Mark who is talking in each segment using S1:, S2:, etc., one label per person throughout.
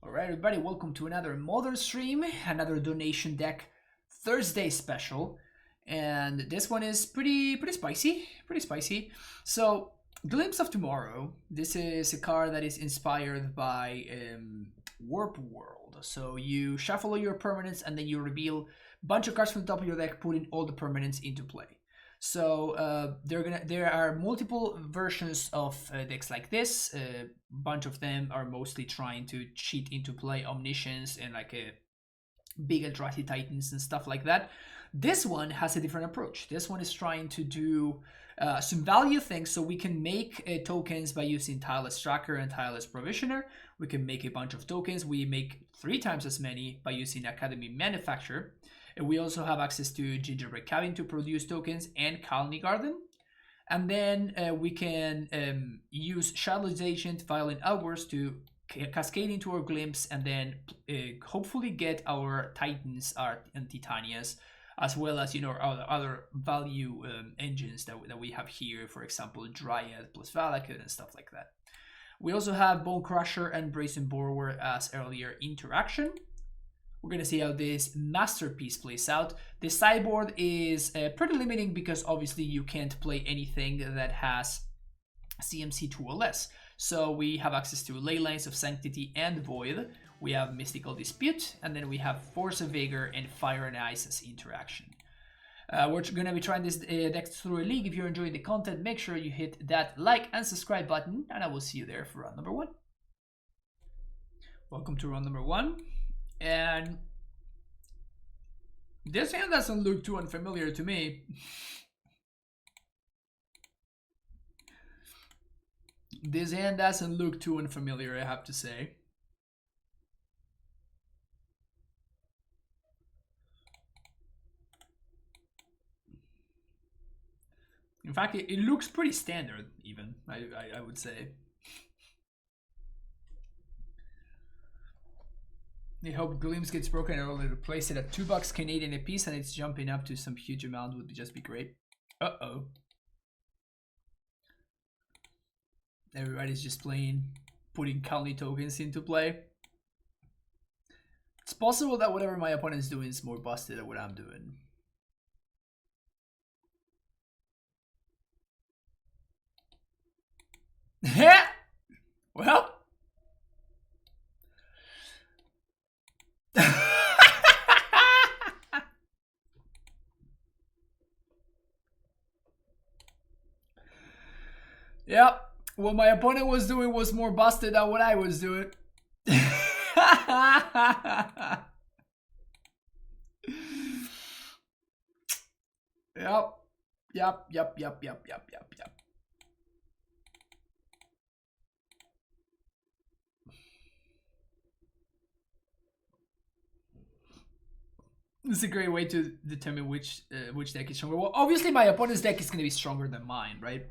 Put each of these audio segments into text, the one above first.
S1: Alright everybody, welcome to another Modern stream, another donation deck Thursday special. And this one is pretty spicy. So, Glimpse of Tomorrow. This is a card that is inspired by Warp World. So you shuffle all your permanents and then you reveal a bunch of cards from the top of your deck, putting all the permanents into play. So there are multiple versions of decks like this. A bunch of them are mostly trying to cheat into play Omniscience and like a big Eldrazi Titans and stuff like that. This one has a different approach. This one is trying to do some value things, so we can make tokens by using Tireless Tracker and Tireless Provisioner. We can make a bunch of tokens. We make 3 times as many by using Academy Manufacturer. And we also have access to Gingerbread Cabin to produce tokens and Colony Garden. And then we can use Shadow's Agent, Violent Outburst to cascade into our Glimpse and then hopefully get our Titans and Titanias, as well as, you know, other value engines that we have here, for example, Dryad plus Valakut and stuff like that. We also have Bone Crusher and Brazen Borrower as earlier interaction. We're going to see how this Masterpiece plays out. The sideboard is pretty limiting because obviously you can't play anything that has CMC 2 or less. So we have access to Leylines of Sanctity and Void. We have Mystical Dispute, and then we have Force of Vigor and Fire and Ice as interaction. We're going to be trying this deck through a league. If you're enjoying the content, make sure you hit that like and subscribe button, and I will see you there for round number 1. Welcome to round number 1. And this hand doesn't look too unfamiliar to me. This hand doesn't look too unfamiliar, I have to say. In fact, it looks pretty standard, even, I would say. I hope Glimpse gets broken and I'll replace it at $2 Canadian a piece and it's jumping up to some huge amount would just be great. Uh-oh. Everybody's just putting Colony tokens into play. It's possible that whatever my opponent's doing is more busted than what I'm doing. Well. Yep. What my opponent was doing was more busted than what I was doing. Yep. It's a great way to determine which deck is stronger. Well, obviously my opponent's deck is going to be stronger than mine, right?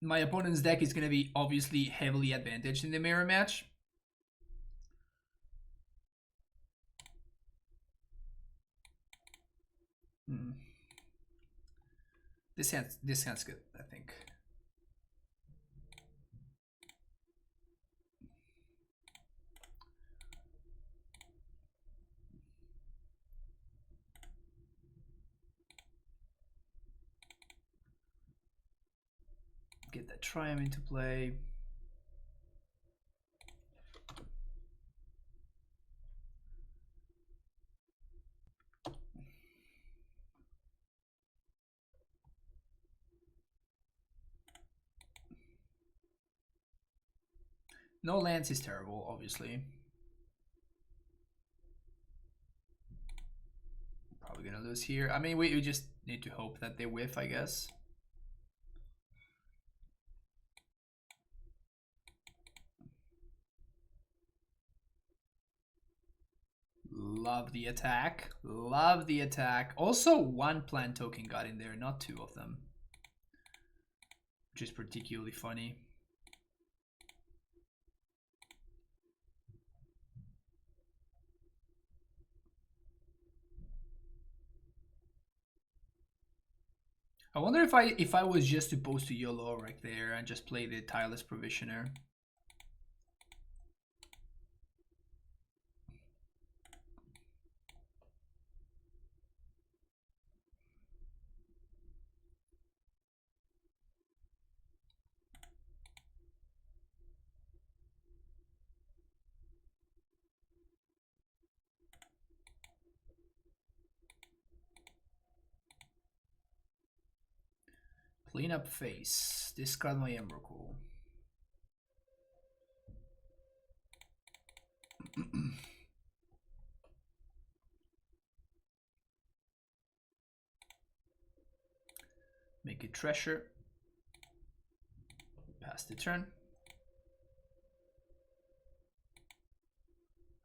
S1: My opponent's deck is going to be obviously heavily advantaged in the mirror match. This hand's good, I think. Get that Triumph into play. No lands is terrible, obviously. Probably gonna lose here. I mean, we just need to hope that they whiff, I guess. Love the attack. Love the attack. Also, 1 plant token got in there, not 2 of them. Which is particularly funny. I wonder if I was just supposed to YOLO right there and just play the Tireless Provisioner. Clean up face. Discard my Emrakul. Make it treasure. Pass the turn.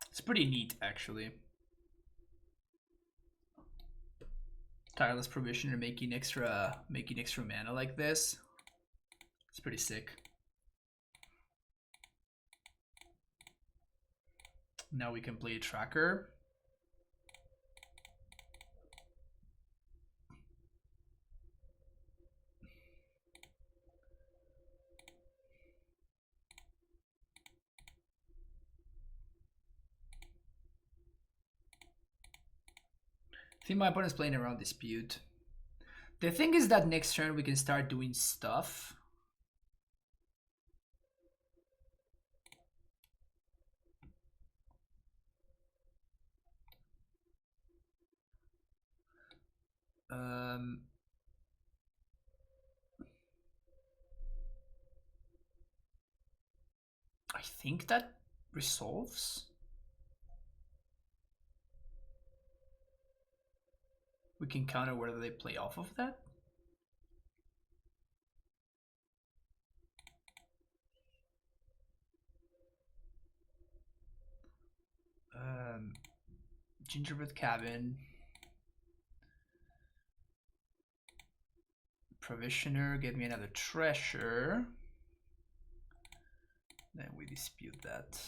S1: It's pretty neat, actually. Tireless Provisioner making extra mana like this. It's pretty sick. Now we can play a tracker. I think my opponent's playing around Dispute. The thing is that next turn we can start doing stuff. I think that resolves. We can counter whether they play off of that. Gingerbread Cabin. Provisioner, get me another treasure. Then we dispute that.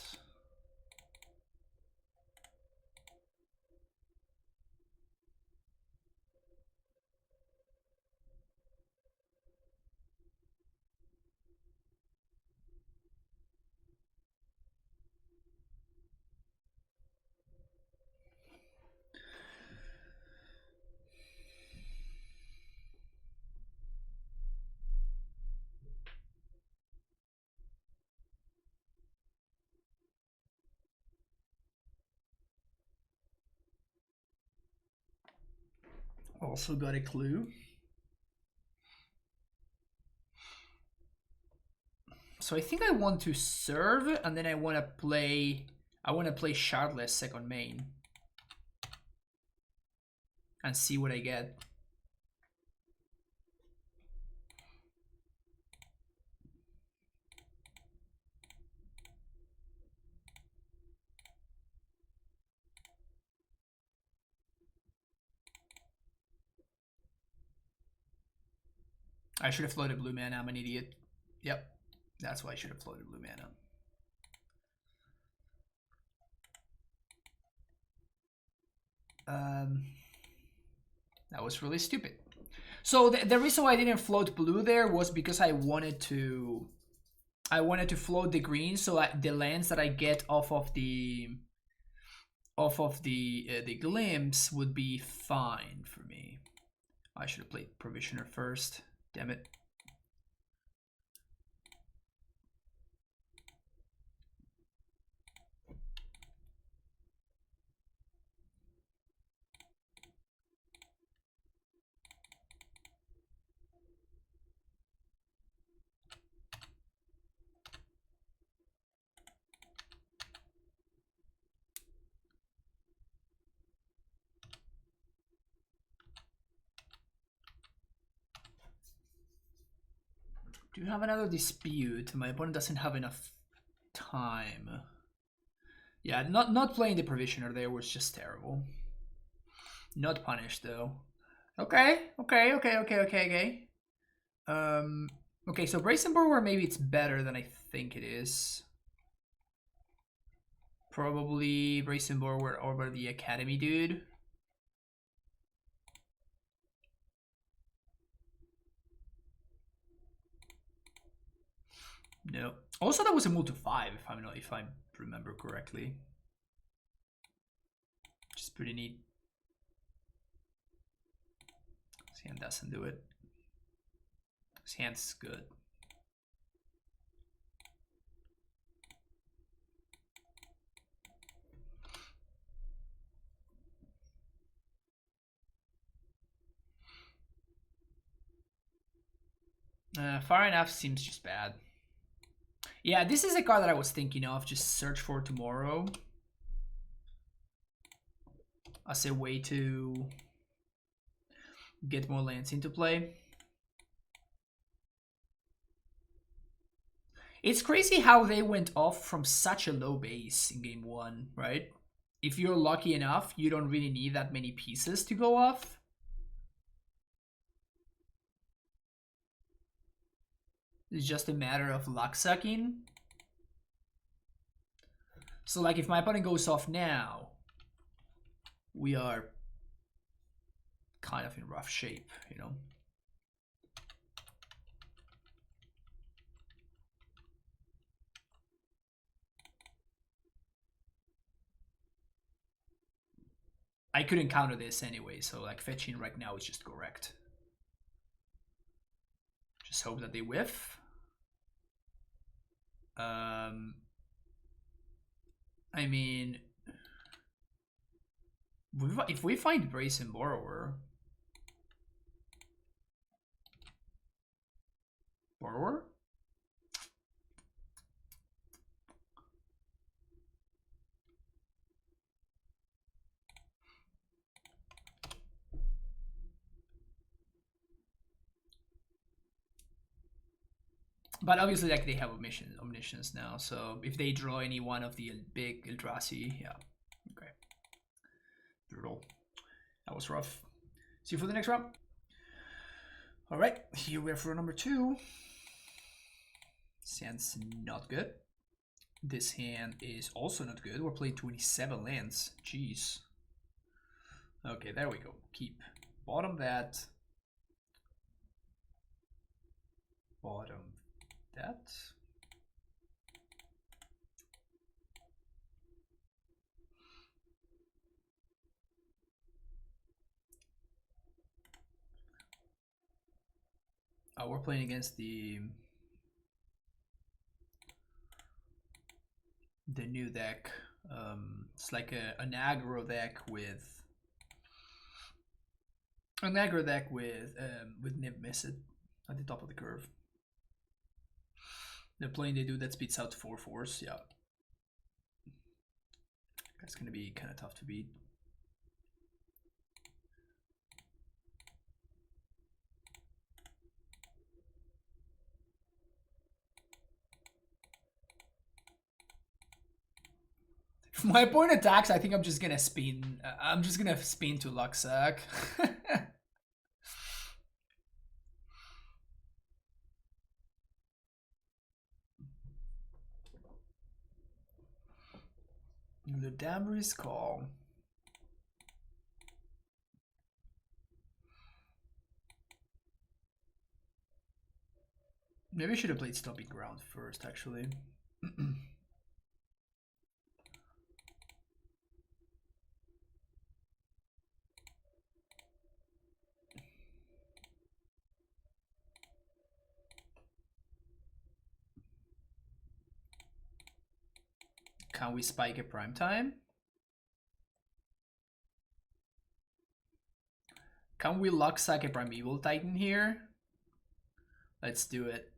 S1: Also got a clue. So I think I want to serve, and then I want to play Shardless second main and see what I get. I should have floated blue mana. I'm an idiot. Yep, that's why I should have floated blue mana. That was really stupid. So the reason why I didn't float blue there was because I wanted to float the green, so the lands that I get off of the glimpse would be fine for me. I should have played Provisioner first. Damn it. Do you have another dispute? My opponent doesn't have enough time. Yeah, not playing the Provisioner there was just terrible. Not punished though. Okay. Okay, so Brazen Borrower, maybe it's better than I think it is. Probably Brazen Borrower over the Academy dude. No. Also, that was a move to 5, if I remember correctly. Which is pretty neat. His hand doesn't do it. His hand's good. Far enough seems just bad. Yeah, this is a card that I was thinking of. Just search for tomorrow as a way to get more lands into play. It's crazy how they went off from such a low base in game 1, right? If you're lucky enough, you don't really need that many pieces to go off. It's just a matter of luck sucking. So like if my opponent goes off now, we are kind of in rough shape, you know? I couldn't counter this anyway, so like fetching right now is just correct. Just hope that they whiff. I mean, if we find Brace and Borrower, but obviously, like, they have omniscience now, so if they draw any one of the big Eldrazi, yeah, okay. Brutal. That was rough. See you for the next round. All right, here we are for number 2. This hand's not good. This hand is also not good. We're playing 27 lands. Jeez. Okay, there we go. Keep. Bottom that. Bottom that. Oh, we're playing against the new deck. It's like an aggro deck with Niv Mizzet at the top of the curve. They're playing the dude that spits out 4/4s. Yeah, that's gonna be kind of tough to beat. If my opponent attacks, I think I'm just gonna spin. I'm just gonna spin to Luxac. The Damry's Call. Maybe I should have played Stomping Ground first, actually. Can we spike a prime time? Can we Luxac a Primeval Titan here? Let's do it.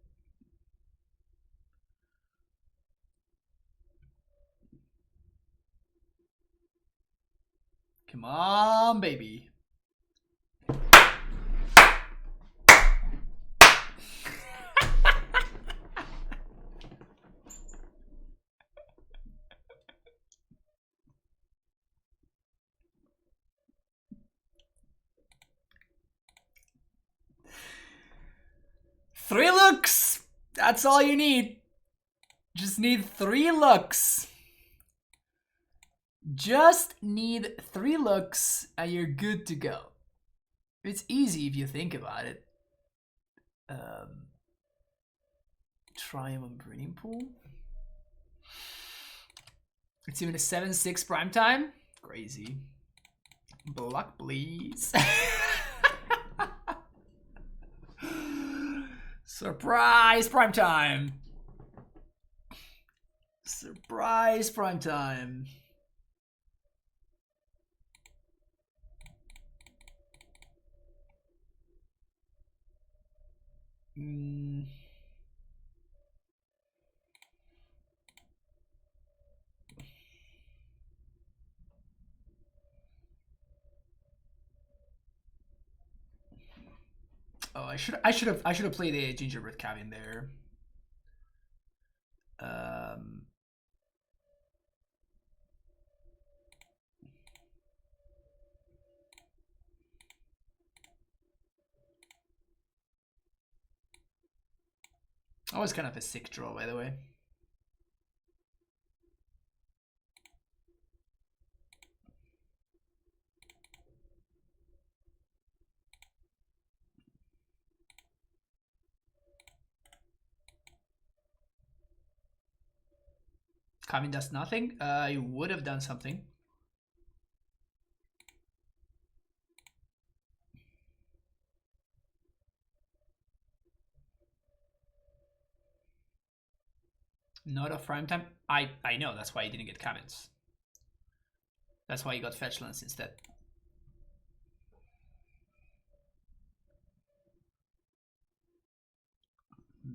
S1: Come on, baby. Three looks! That's all you need. Just need 3 looks. Just need 3 looks and you're good to go. It's easy if you think about it. Triumph Breeding Pool. It's even a 7-6 prime time. Crazy. Block, please. Surprise prime time. Surprise prime time. Oh, I should have played a gingerbread cabin there. That was kind of a sick draw, by the way. Cabin does nothing. I would have done something. Not a prime time. I know, that's why he didn't get cabins. That's why he got fetch lands instead.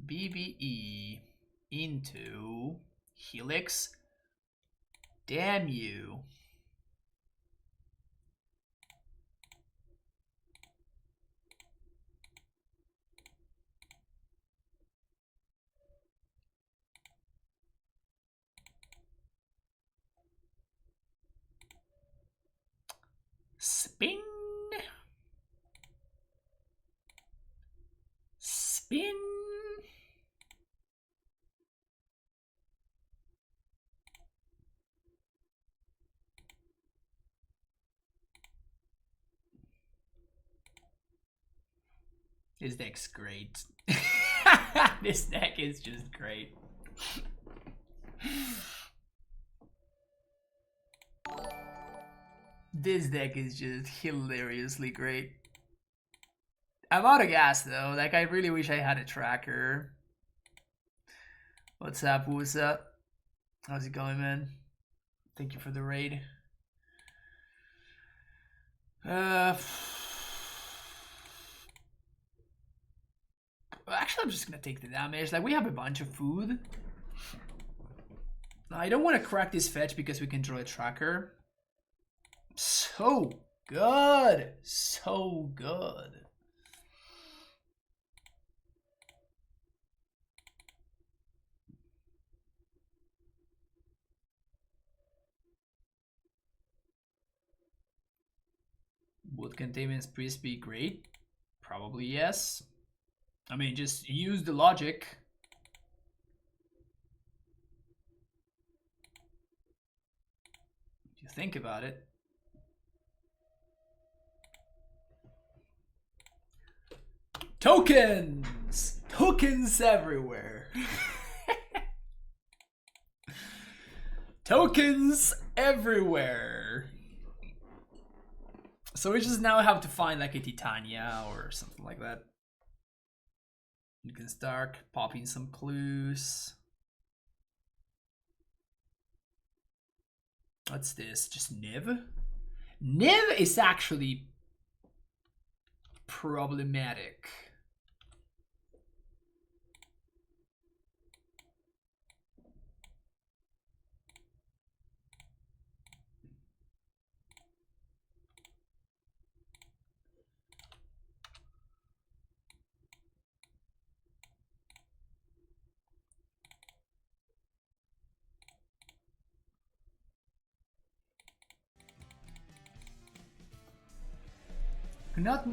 S1: BBE into Helix. Damn you. Spin. Spin. This deck's great. This deck is just great. This deck is just hilariously great. I'm out of gas though. Like, I really wish I had a tracker. What's up? What's up? How's it going, man? Thank you for the raid. Actually, I'm just gonna take the damage. Like, we have a bunch of food. I don't want to crack this fetch because we can draw a tracker. So good. So good. Would Containment Priest be great? Probably yes. I mean, just use the logic. If you think about it. Tokens! Tokens everywhere. Tokens everywhere. So we just now have to find like a Titania or something like that. You can start popping some clues. What's this? Just Niv? Niv is actually problematic. Not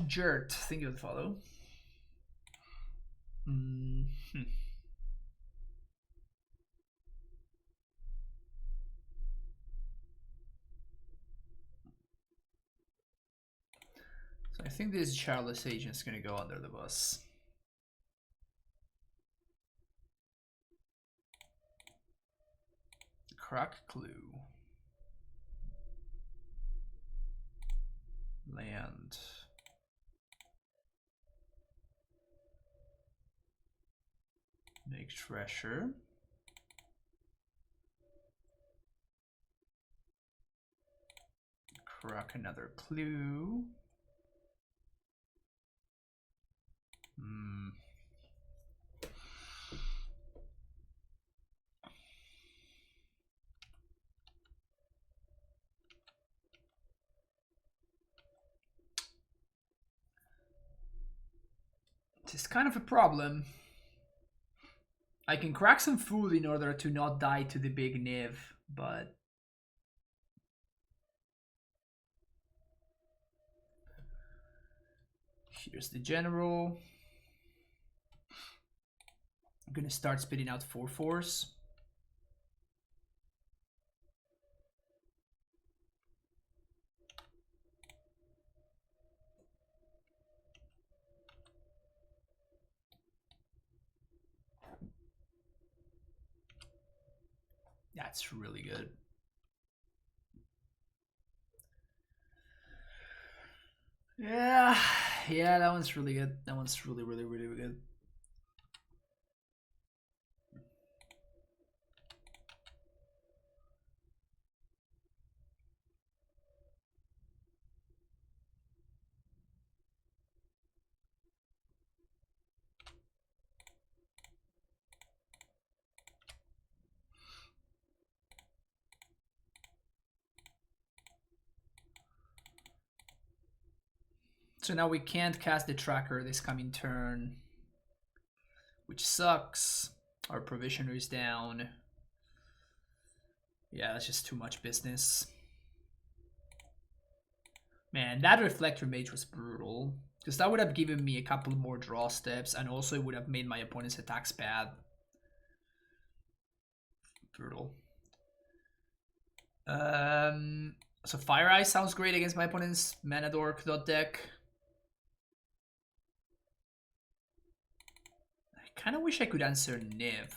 S1: Jert, thank you for the follow. So I think this Charles agent is gonna go under the bus. Crack clue. Land. Make treasure. Crack another clue. This is kind of a problem. I can crack some food in order to not die to the big Niv, but here's the general. I'm gonna start spitting out 4/4s. That's really good. Yeah, that one's really good. That one's really good. So now we can't cast the tracker this coming turn, which sucks. Our provisioner is down. Yeah, that's just too much business. Man, that Reflector Mage was brutal. Because that would have given me a couple more draw steps, and also it would have made my opponent's attacks bad. Brutal. So Fire Eye sounds great against my opponent's Mana Dork deck. I kind of wish I could answer Niv.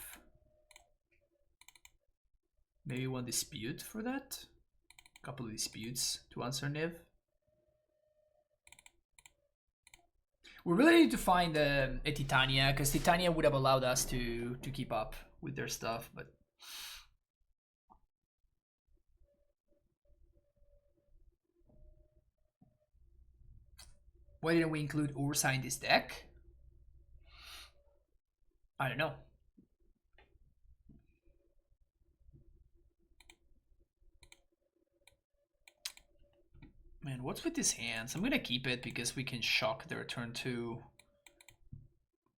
S1: Maybe one dispute for that? A couple of disputes to answer Niv. We really need to find a Titania, because Titania would have allowed us to keep up with their stuff, but... Why didn't we include Ursa in this deck? I don't know. Man, what's with these hands? I'm gonna keep it because we can shock their turn 2.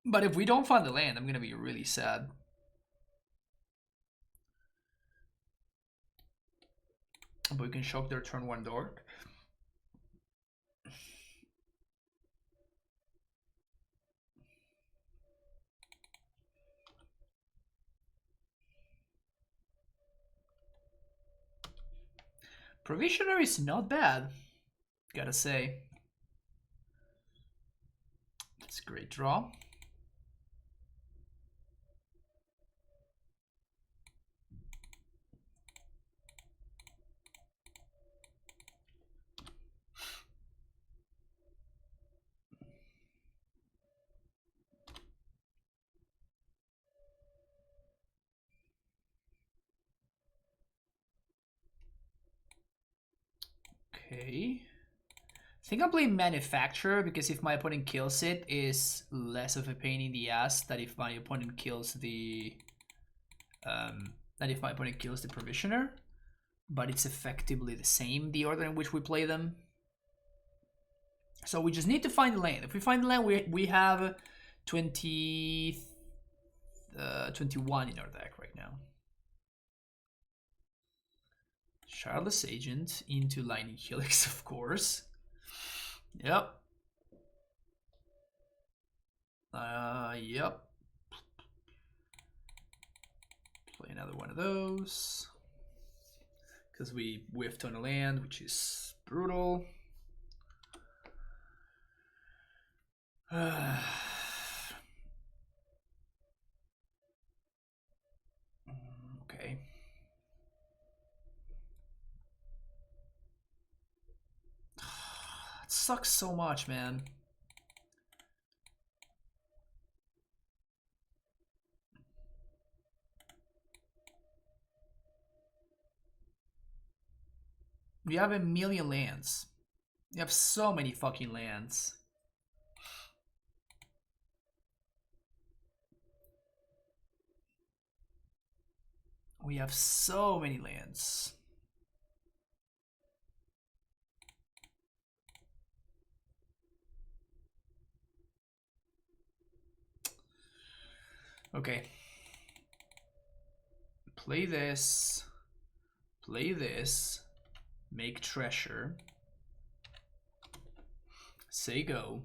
S1: But if we don't find the land, I'm gonna be really sad. But we can shock their turn 1 dork. Provisioner is not bad, gotta say. It's a great draw. Okay. I think I'm playing Manufacturer because if my opponent kills it, is less of a pain in the ass than if my opponent kills the Provisioner. But it's effectively the same, the order in which we play them. So we just need to find the land. If we find the land, we have 21 in our deck right now. Shardless Agent into Lightning Helix, of course. Yep. Yep. Play another one of those. Because we whiffed on a land, which is brutal. Okay. sucks so much, man. We have a million lands. We have so many fucking lands. We have so many lands. Okay. Play this. Play this. Make treasure. Say go.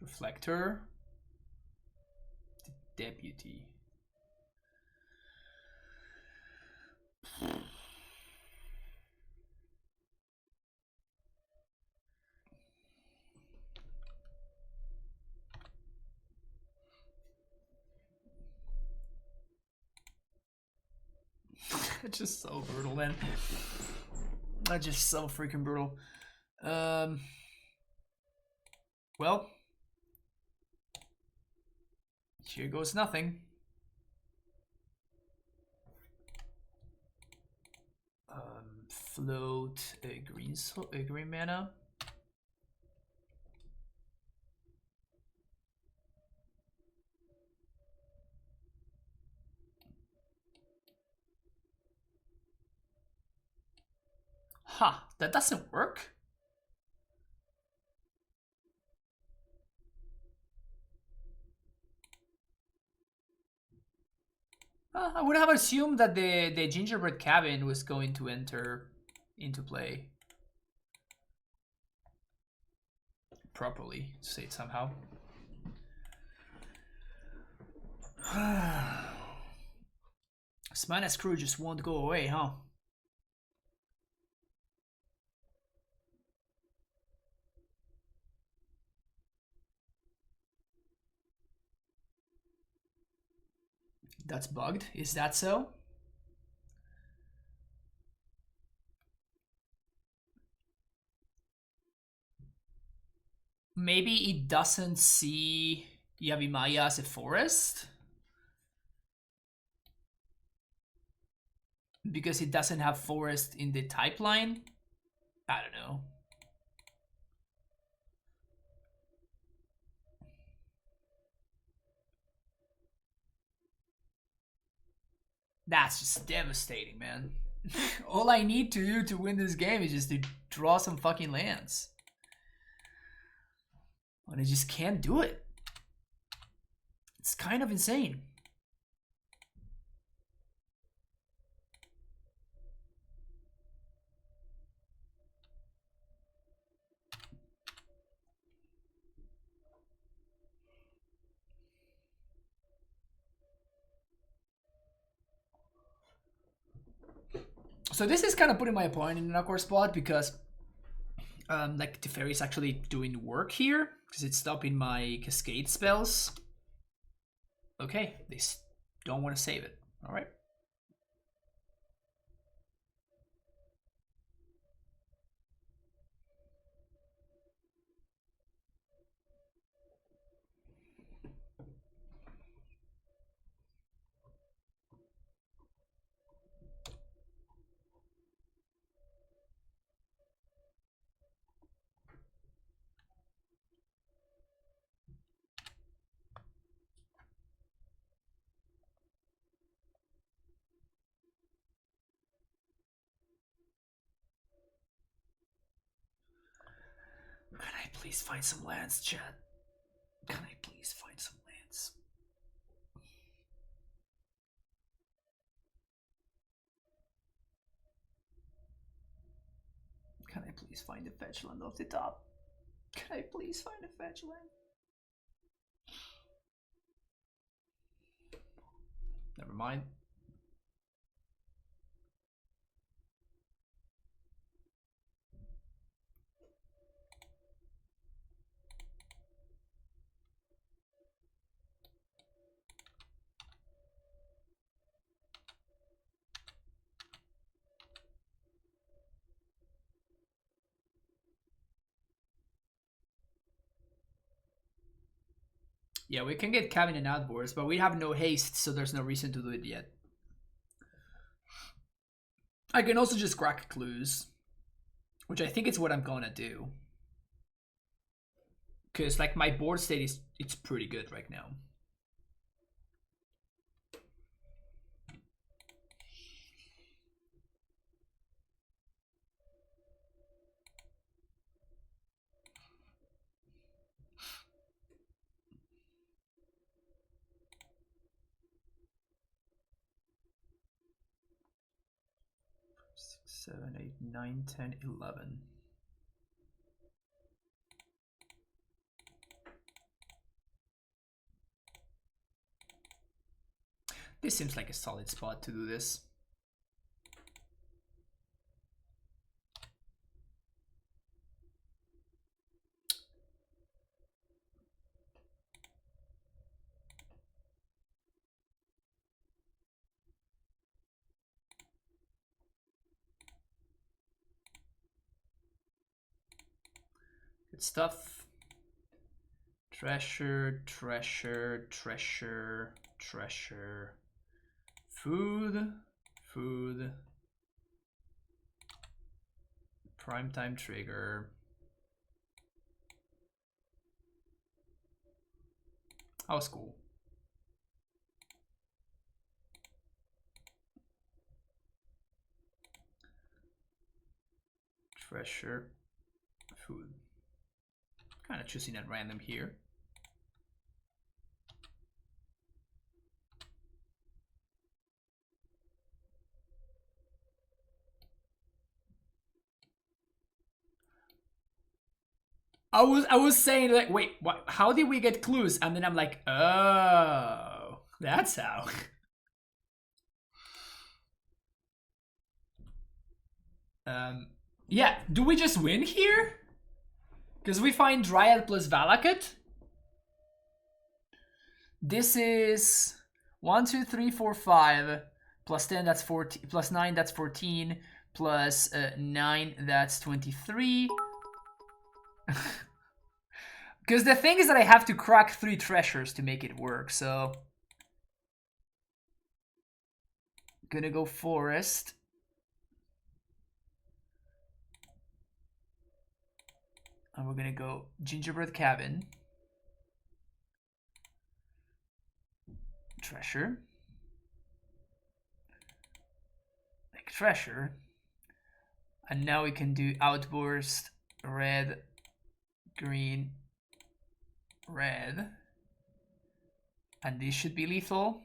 S1: Reflector. Deputy. It's just so brutal, man. That's just so freaking brutal. Well, here goes nothing. Float a green mana. Ha, that doesn't work. I would have assumed that the gingerbread cabin was going to enter into play properly, to say it somehow. This mana screw just won't go away, huh? That's bugged. Is that so? Maybe it doesn't see Yavimaya as a forest? Because it doesn't have forest in the type line? I don't know. That's just devastating, man. All I need to do to win this game is just to draw some fucking lands. And I just can't do it. It's kind of insane. So this is kind of putting my opponent in an awkward spot because like Teferi is actually doing work here because it's stopping my Cascade spells. Okay, they don't want to save it. All right. Can I please find some lands, chat? Can I please find some lands? Can I please find a fetch land off the top? Can I please find a fetch land? Never mind. Yeah, we can get cabin and outboards, but we have no haste, so there's no reason to do it yet. I can also just crack clues, which I think is what I'm gonna do. Because like my board state is it's pretty good right now. Seven, 8, 9, 10, 11. This seems like a solid spot to do this. Good stuff. Treasure, treasure, treasure, treasure. Food, food. Primetime trigger. That was cool. Treasure, food. Kind of choosing at random here. I was saying like, wait, what, how did we get clues? And then I'm like, oh, that's how. Yeah, do we just win here? Because we find Dryad plus Valakut. This is 1, 2, 3, 4, 5 plus 10. That's 14. Plus 9. That's 14. Plus 9. That's 23. Because the thing is that I have to crack 3 treasures to make it work. So gonna go forest. And we're gonna go gingerbread cabin. Treasure. Like treasure. And now we can do outburst, red, green, red. And this should be lethal.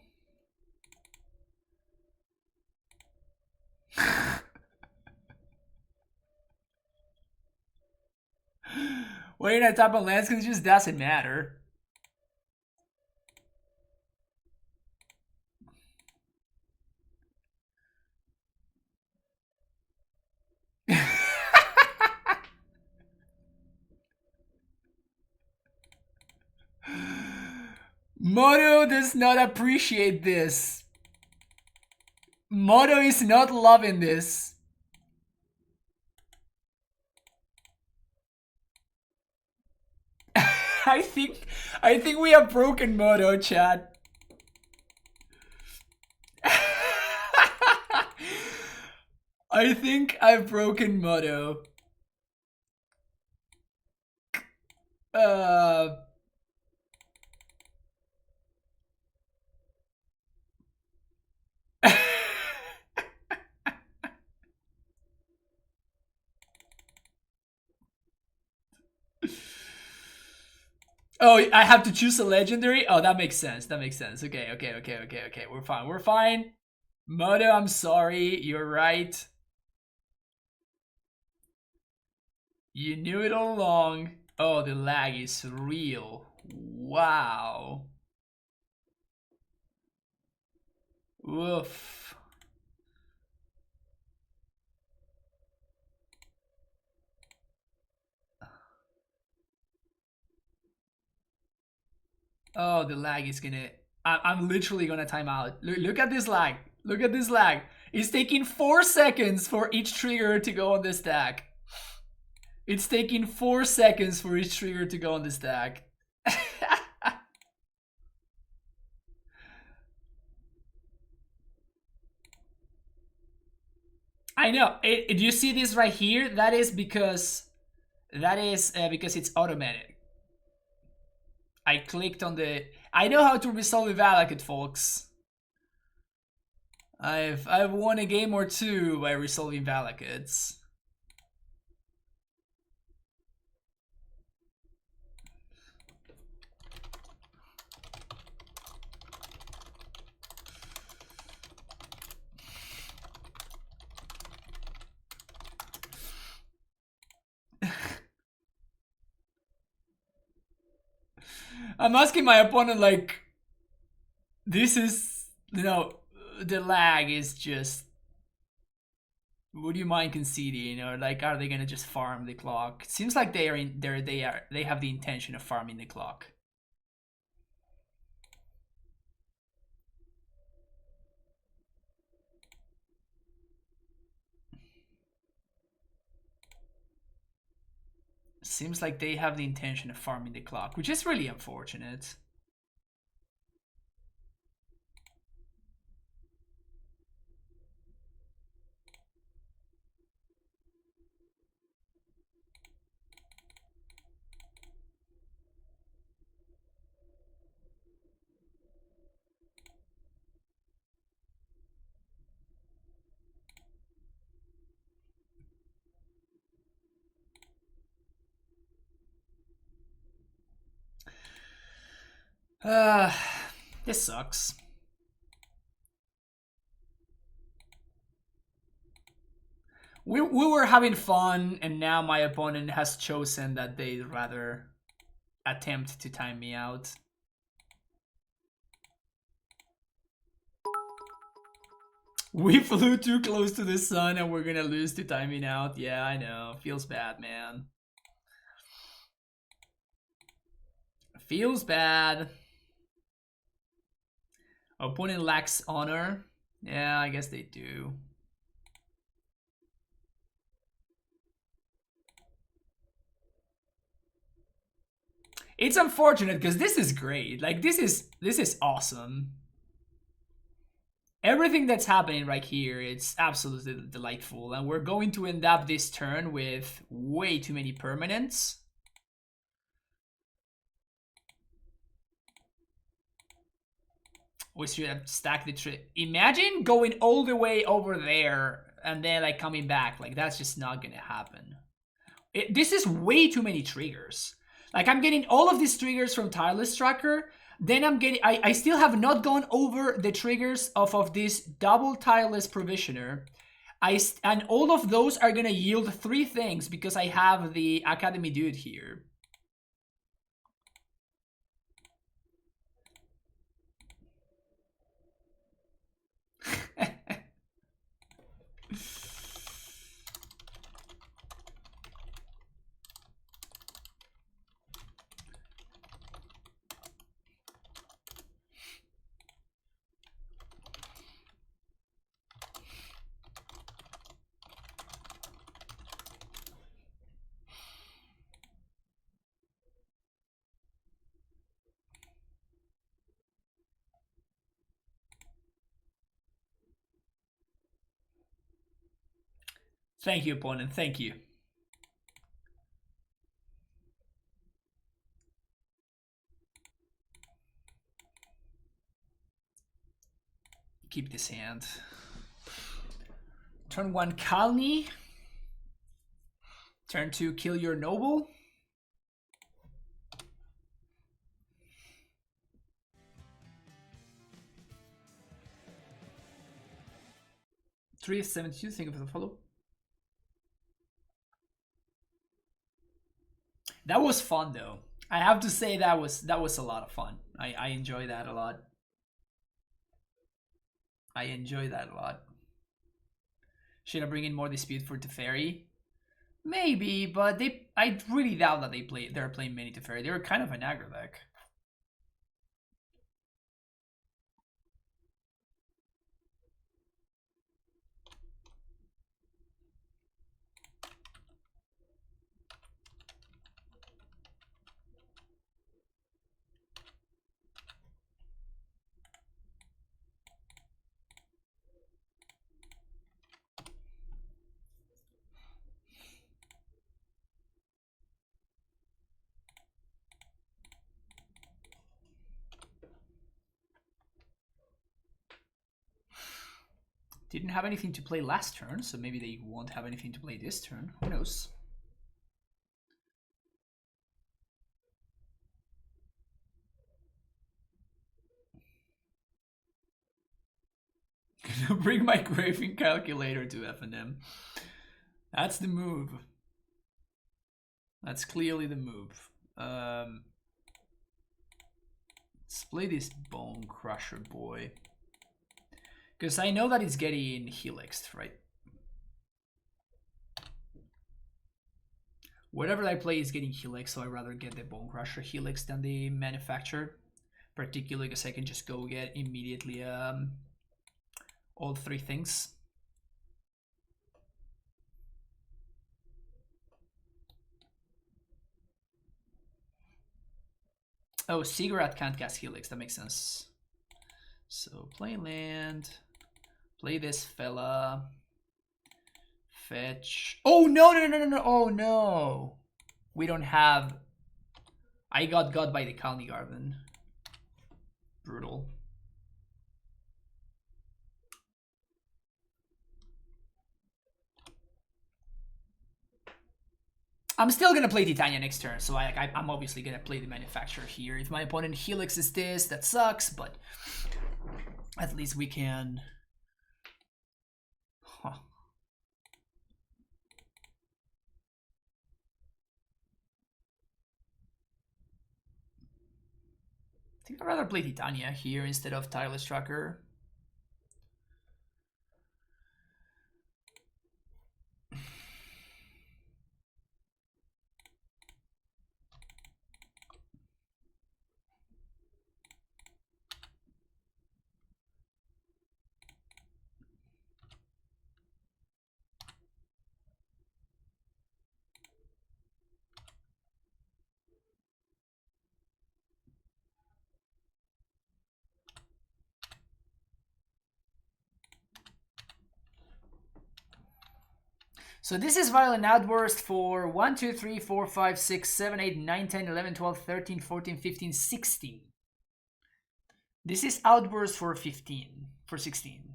S1: Waiting at top of lands because it just doesn't matter. Moto does not appreciate this. Moto is not loving this. I think we have broken Moto, chat. I think I've broken Moto. Oh, I have to choose a legendary? Oh, that makes sense. That makes sense. Okay. We're fine. We're fine. Moto, I'm sorry. You're right. You knew it all along. Oh, the lag is real. Wow. Woof. Oh, the lag is gonna... I'm literally gonna time out. Look at this lag. Look at this lag. It's taking 4 seconds for each trigger to go on the stack. It's taking 4 seconds for each trigger to go on the stack. I know. Do you see this right here? That is because it's automatic. I clicked on the. I know how to resolve a Valakut, folks. I've won a game or two by resolving Valakuts. I'm asking my opponent like, this is the lag is just. Would you mind conceding, or like, are they gonna just farm the clock? It seems like they have the intention of farming the clock. Seems like they have the intention of farming the clock, which is really unfortunate. Uh, this sucks. We were having fun, and now my opponent has chosen that they'd rather attempt to time me out. We flew too close to the sun and we're gonna lose to timing out. Yeah, I know. Feels bad, man. Feels bad. Opponent lacks honor. Yeah, I guess they do. It's unfortunate because this is great. Like, this is awesome. Everything that's happening right here, it's absolutely delightful. And we're going to end up this turn with way too many permanents. We should have stacked the trick. Imagine going all the way over there and then like coming back. Like, that's just not gonna happen. This is way too many triggers. Like, I'm getting all of these triggers from Tireless Tracker. Then I'm getting, I still have not gone over the triggers of this double Tireless Provisioner. And all of those are gonna yield 3 things because I have the Academy Dude here. Thank you, opponent. Thank you. Keep this hand. Turn 1, Kalni. Turn 2, kill your noble. $3.72. Think of the follow. That was fun though. I have to say that was a lot of fun. I enjoy that a lot. I enjoy that a lot. Should I bring in more dispute for Teferi? Maybe, but I really doubt that they're playing many Teferi. They're kind of an aggro deck. Didn't have anything to play last turn, so maybe they won't have anything to play this turn. Who knows? Gonna bring my graving calculator to F&M. That's the move. That's clearly the move. Let's play this Bone Crusher boy. Because I know that it's getting helixed, right? Whatever I play is getting helixed, so I'd rather get the Bone Crusher helixed than the manufacturer. Particularly because I can just go get immediately all three things. Oh, Sigurd can't cast Helix, that makes sense. So play land, play this fella, fetch. Oh no, oh no. We don't have, I got by the Khalni Garden. Brutal. I'm still gonna play Titania next turn, so I'm obviously gonna play the manufacturer here. If my opponent Helix is this, that sucks, but at least we can. Huh. I think I'd rather play Titania here instead of Tireless Tracker. So this is Violent Outburst for 1, 2, 3, 4, 5, 6, 7, 8, 9, 10, 11, 12, 13, 14, 15, 16. This is Outburst for 15, for 16.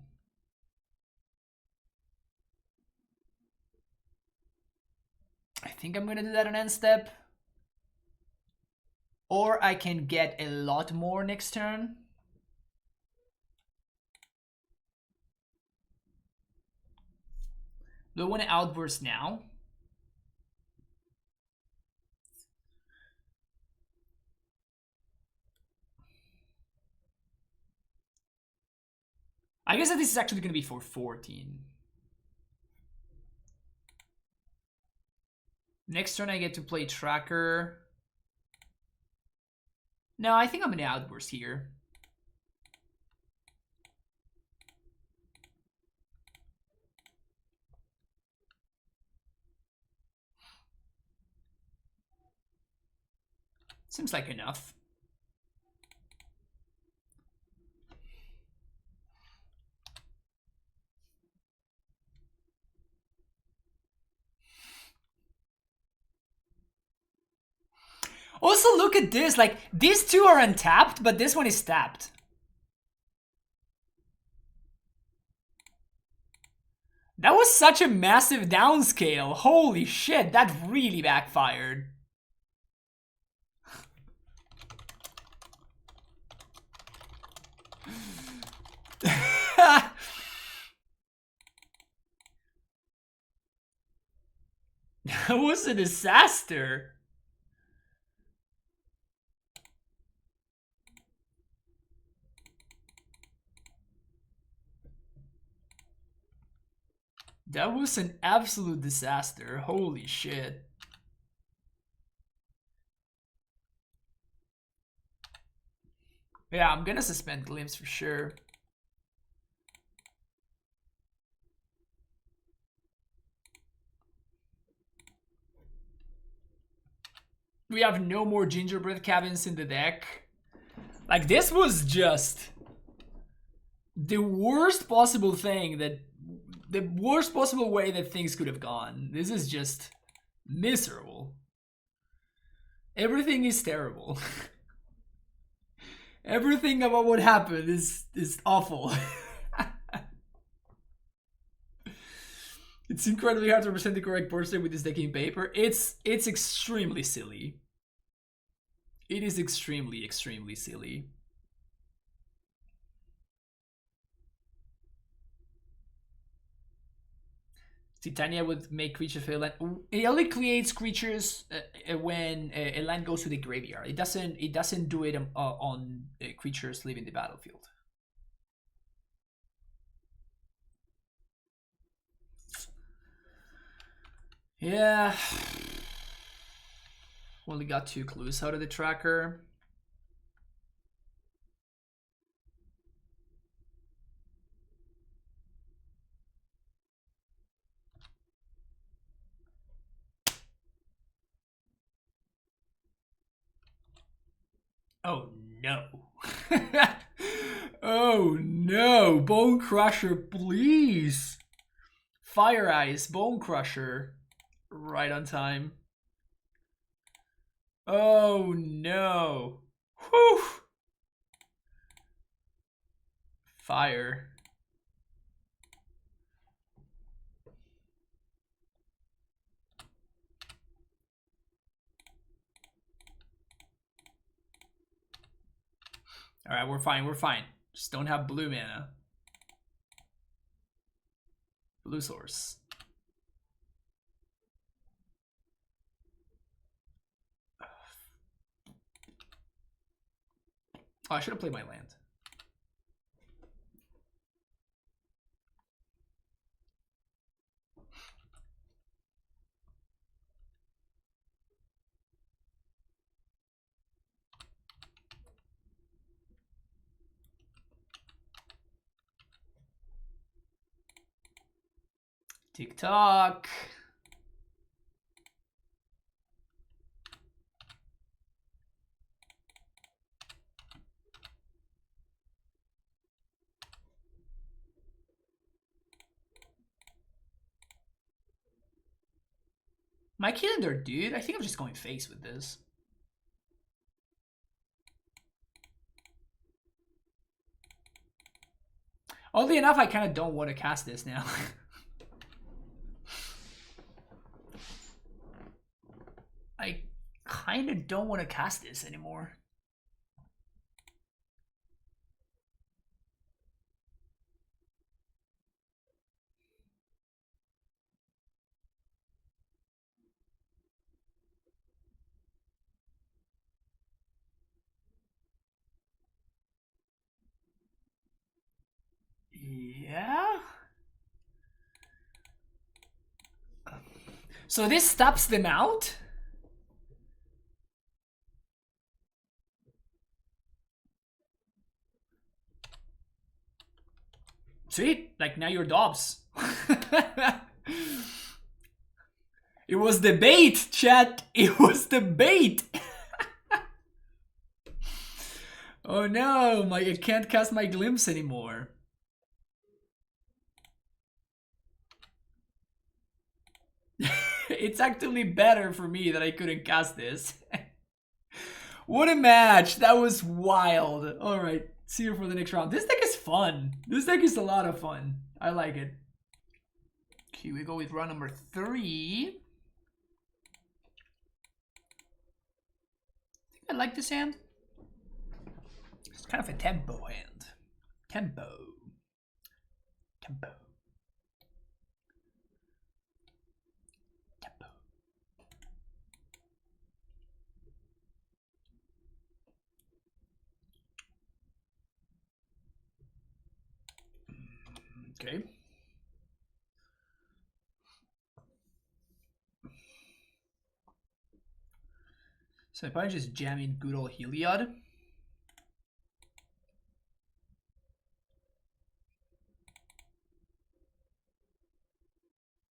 S1: I think I'm gonna do that on end step. Or I can get a lot more next turn. Do I want to Outburst now? I guess that this is actually going to be for 14. Next turn I get to play Tracker. No, I think I'm going to Outburst here. Seems like enough. Also, look at this. Like, these two are untapped, but this one is tapped. That was such a massive downscale. Holy shit, that really backfired. That was a disaster. That was an absolute disaster. Holy shit. Yeah, I'm gonna suspend Glimpse for sure. We have no more gingerbread cabins in the deck. Like, this was just the worst possible thing that... the worst possible way that things could have gone. This is just miserable. Everything is terrible. Everything about what happened is awful. It's incredibly hard to represent the correct board state with this deck in paper. It's extremely silly. It is extremely silly. Titania would make creatures fail land. It only creates creatures when a land goes to the graveyard. It doesn't do it on creatures leaving the battlefield. Yeah. Only got 2 clues out of the tracker. Oh no. Oh no. Bone Crusher, please. Fire Ice, Bone Crusher. Right on time. Oh no. Whew. Fire. Alright, we're fine. Just don't have blue mana. Blue source. Oh, I should have played my land. Tick tock. Am I killing their dude? I think I'm just going face with this. Oddly enough, I kind of don't want to cast this now. I kind of don't want to cast this anymore. Yeah? So this stops them out? Sweet, like now you're Dobbs. It was the bait, chat. It was the bait. Oh no, I can't cast my glimpse anymore. It's actually better for me that I couldn't cast this. What a match. That was wild. All right, see you for the next round. This deck is fun. This deck is a lot of fun. I like it. Okay, we go with round number 3. I think I like this hand. It's kind of a tempo hand. Tempo. Tempo. Tempo. Okay. So I probably just jam in good old Heliod.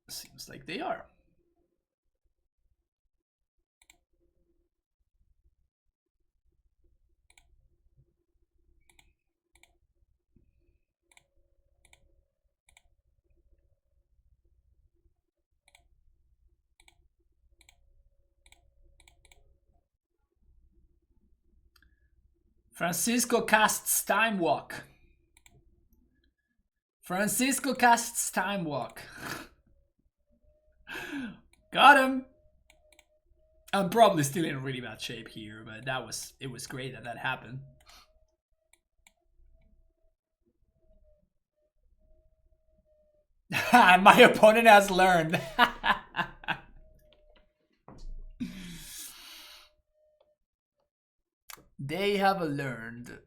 S1: Seems like they are. Francisco casts Time Walk. Francisco casts Time Walk. Got him. I'm probably still in really bad shape here, but it was great that that happened. My opponent has learned. They have learned.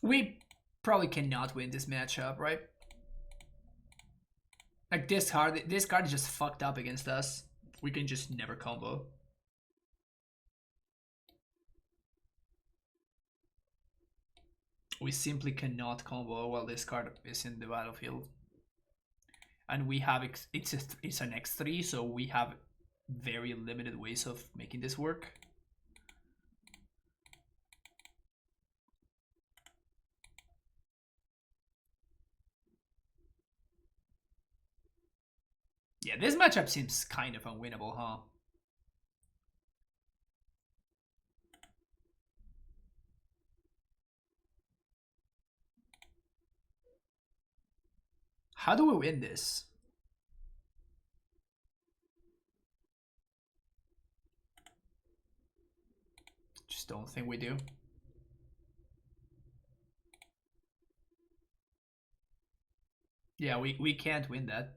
S1: We probably cannot win this matchup, right? Like this card is just fucked up against us. We can just never combo. We simply cannot combo while this card is in the battlefield. And we have it's an X3, so we have very limited ways of making this work. Yeah, this matchup seems kind of unwinnable, huh? How do we win this? Just don't think we do. Yeah, we can't win that.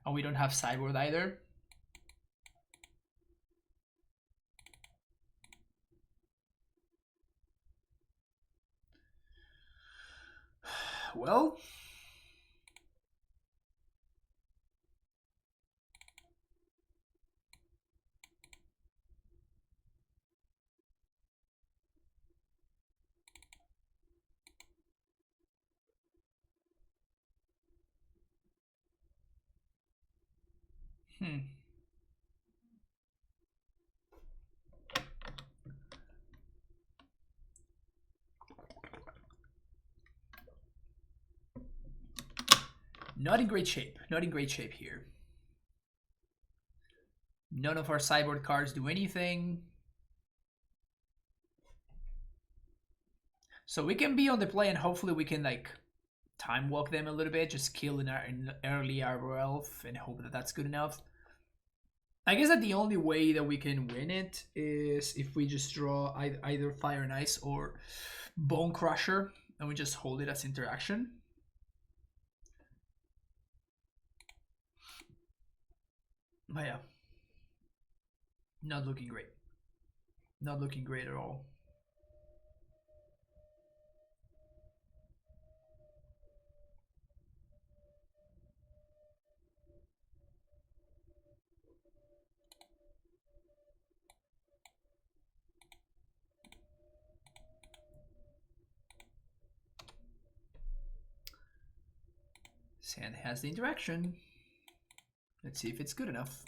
S1: And we don't have sideboard either. Well, not in great shape. Not in great shape here. None of our sideboard cards do anything. So we can be on the play and hopefully we can like time walk them a little bit, just kill an early Arbor Elf and hope that that's good enough. I guess that the only way that we can win it is if we just draw either Fire and Ice or Bone Crusher and we just hold it as interaction. But yeah, not looking great. Not looking great at all. Sand has the interaction. Let's see if it's good enough.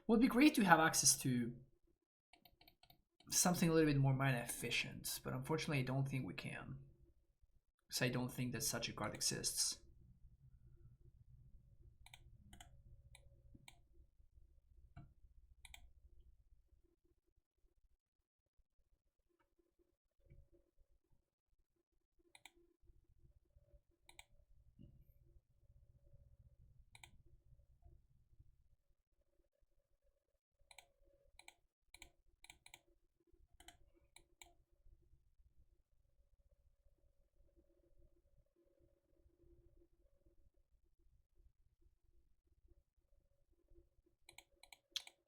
S1: Would be great to have access to something a little bit more mana efficient, but unfortunately I don't think we can. Because I don't think that such a card exists.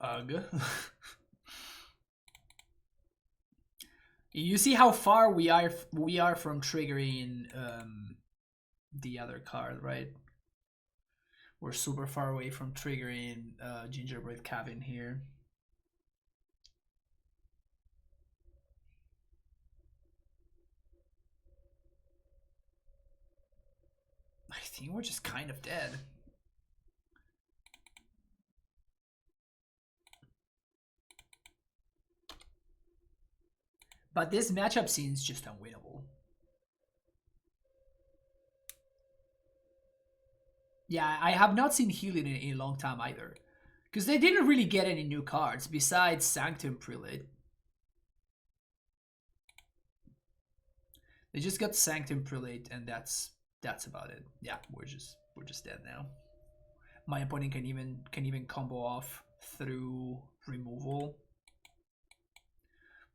S1: Ugh. You see how far we are from triggering the other card, right? We're super far away from triggering Gingerbread Cabin here. I think we're just kind of dead. But this matchup seems just unwinnable. Yeah, I have not seen Heliod in a long time either. Because they didn't really get any new cards besides Sanctum Prelate. They just got Sanctum Prelate and that's about it. Yeah, we're just dead now. My opponent can even combo off through removal.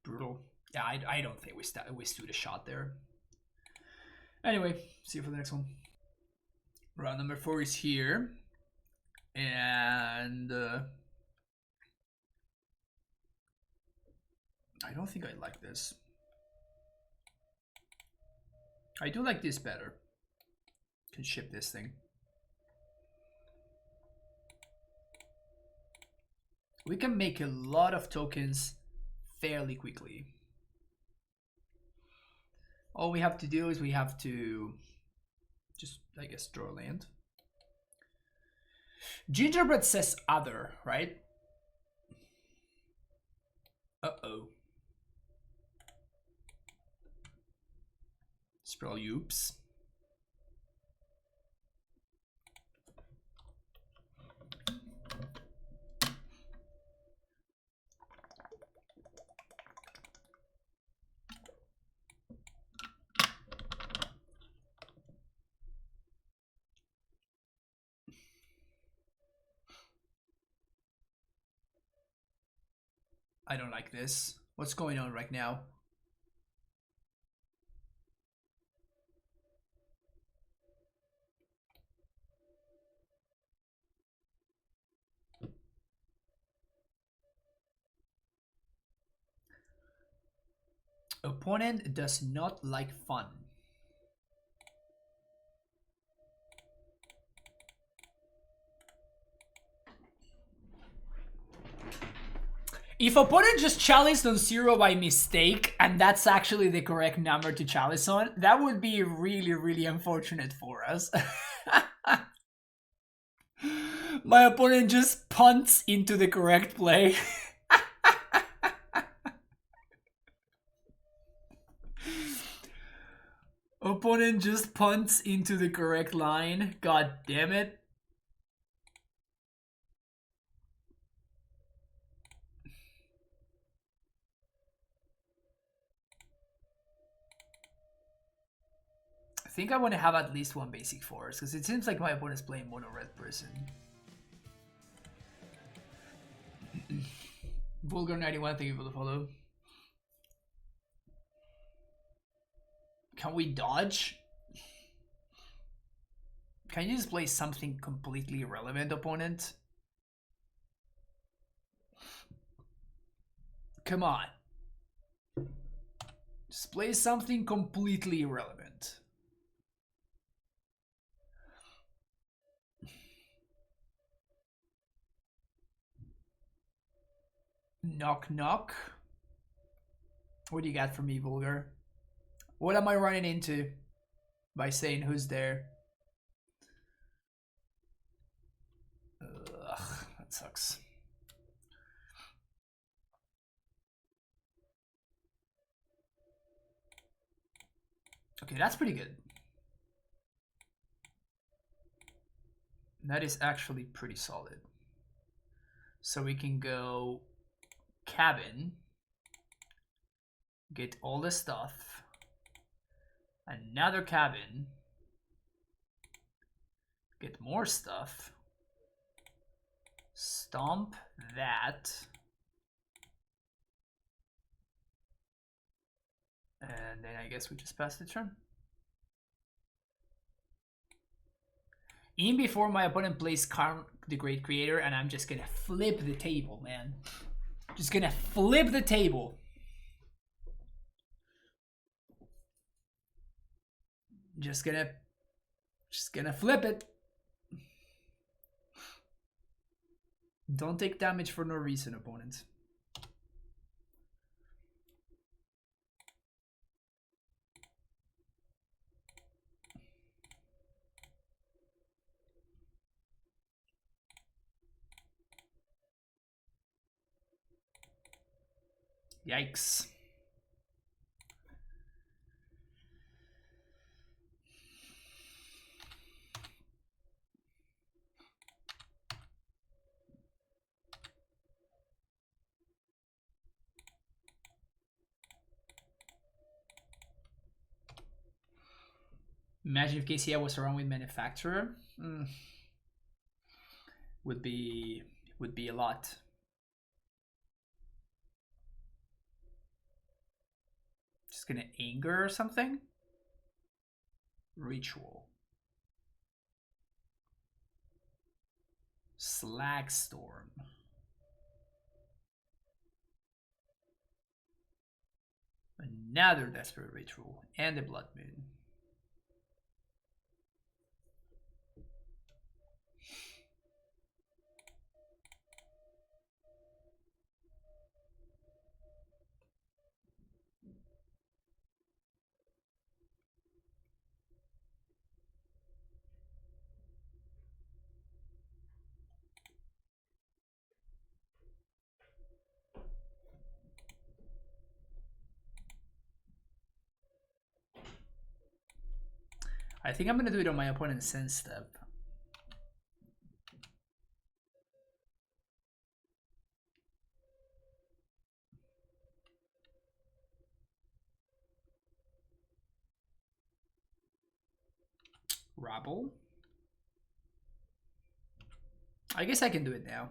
S1: Brutal. Yeah, I don't think we stood a shot there. Anyway, see you for the next one. Round number 4 is here. And I don't think I like this. I do like this better. Can ship this thing. We can make a lot of tokens fairly quickly. All we have to do is we have to just, I guess, draw land. Gingerbread says other, right? Uh-oh. Spell oops. I don't like this. What's going on right now? Opponent does not like fun. If opponent just challenged on 0 by mistake, and that's actually the correct number to chalice on, that would be really, really unfortunate for us. My opponent just punts into the correct play. Opponent just punts into the correct line. God damn it. I think I want to have at least one basic force, because it seems like my opponent's playing mono red person. Vulgar 91, thank you for the follow. Can we dodge? Can you just play something completely irrelevant, opponent? Come on. Just play something completely irrelevant. Knock knock. What do you got for me, Vulgar? What am I running into by saying who's there? Ugh, that sucks. Okay, that's pretty good. That is actually pretty solid. So we can go cabin, get all the stuff, another cabin, get more stuff, stomp that, and then I guess we just pass the turn. In before my opponent plays Karn the Great Creator, and I'm just gonna flip the table, man. Just gonna flip the table. Just gonna Just gonna flip it. Don't take damage for no reason, opponent. Yikes. Imagine if KCI was around with manufacturer. Would be a lot. Just gonna anger or something. Ritual. Slag Storm. Another Desperate Ritual. And a Blood Moon. I think I'm gonna do it on my opponent's sense step. Rabble. I guess I can do it now.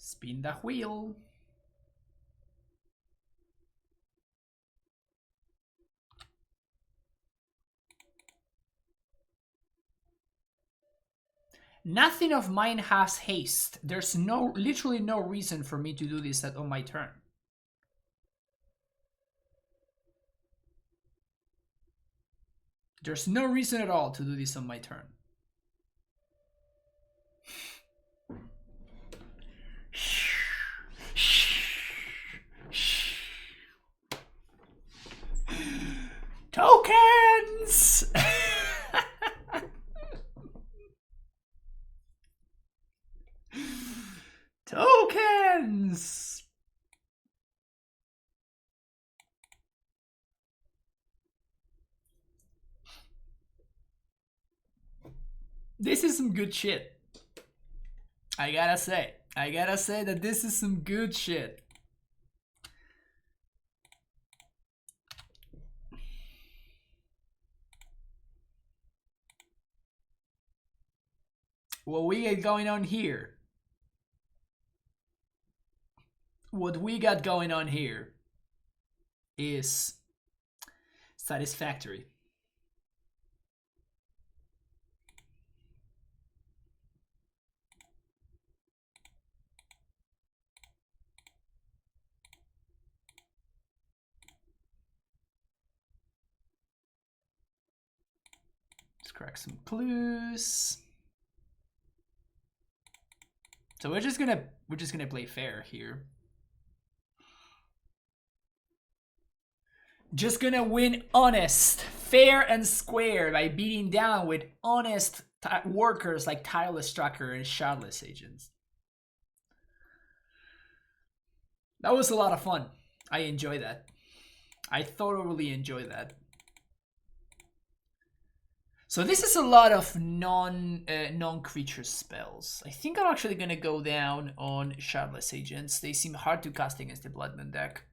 S1: Spin the wheel. Nothing of mine has haste. There's literally no reason for me to do this on my turn. There's no reason at all to do this on my turn. Tokens! Tokens! This is some good shit. I gotta say that this is some good shit. What we got going on here? What we got going on here is satisfactory. Let's crack some clues. So we're just gonna play fair here. Just gonna win honest, fair and square by beating down with honest workers like Tireless Tracker and Shardless Agents. That was a lot of fun. I enjoy that. I thoroughly enjoy that. So this is a lot of non-creature spells. I think I'm actually gonna go down on Shardless Agents. They seem hard to cast against the Blood Moon deck.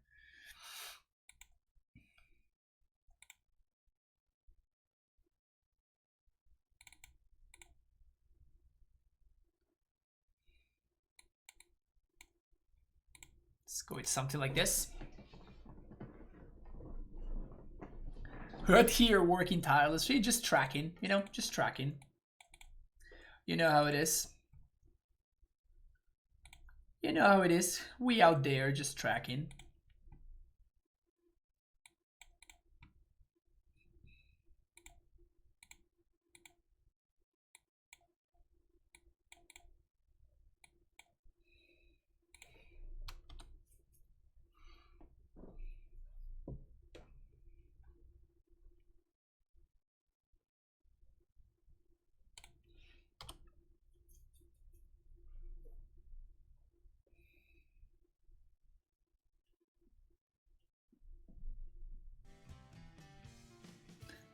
S1: Let's go with something like this. But here, working tirelessly, just tracking, you know, just tracking. You know how it is. You know how it is. We out there just tracking.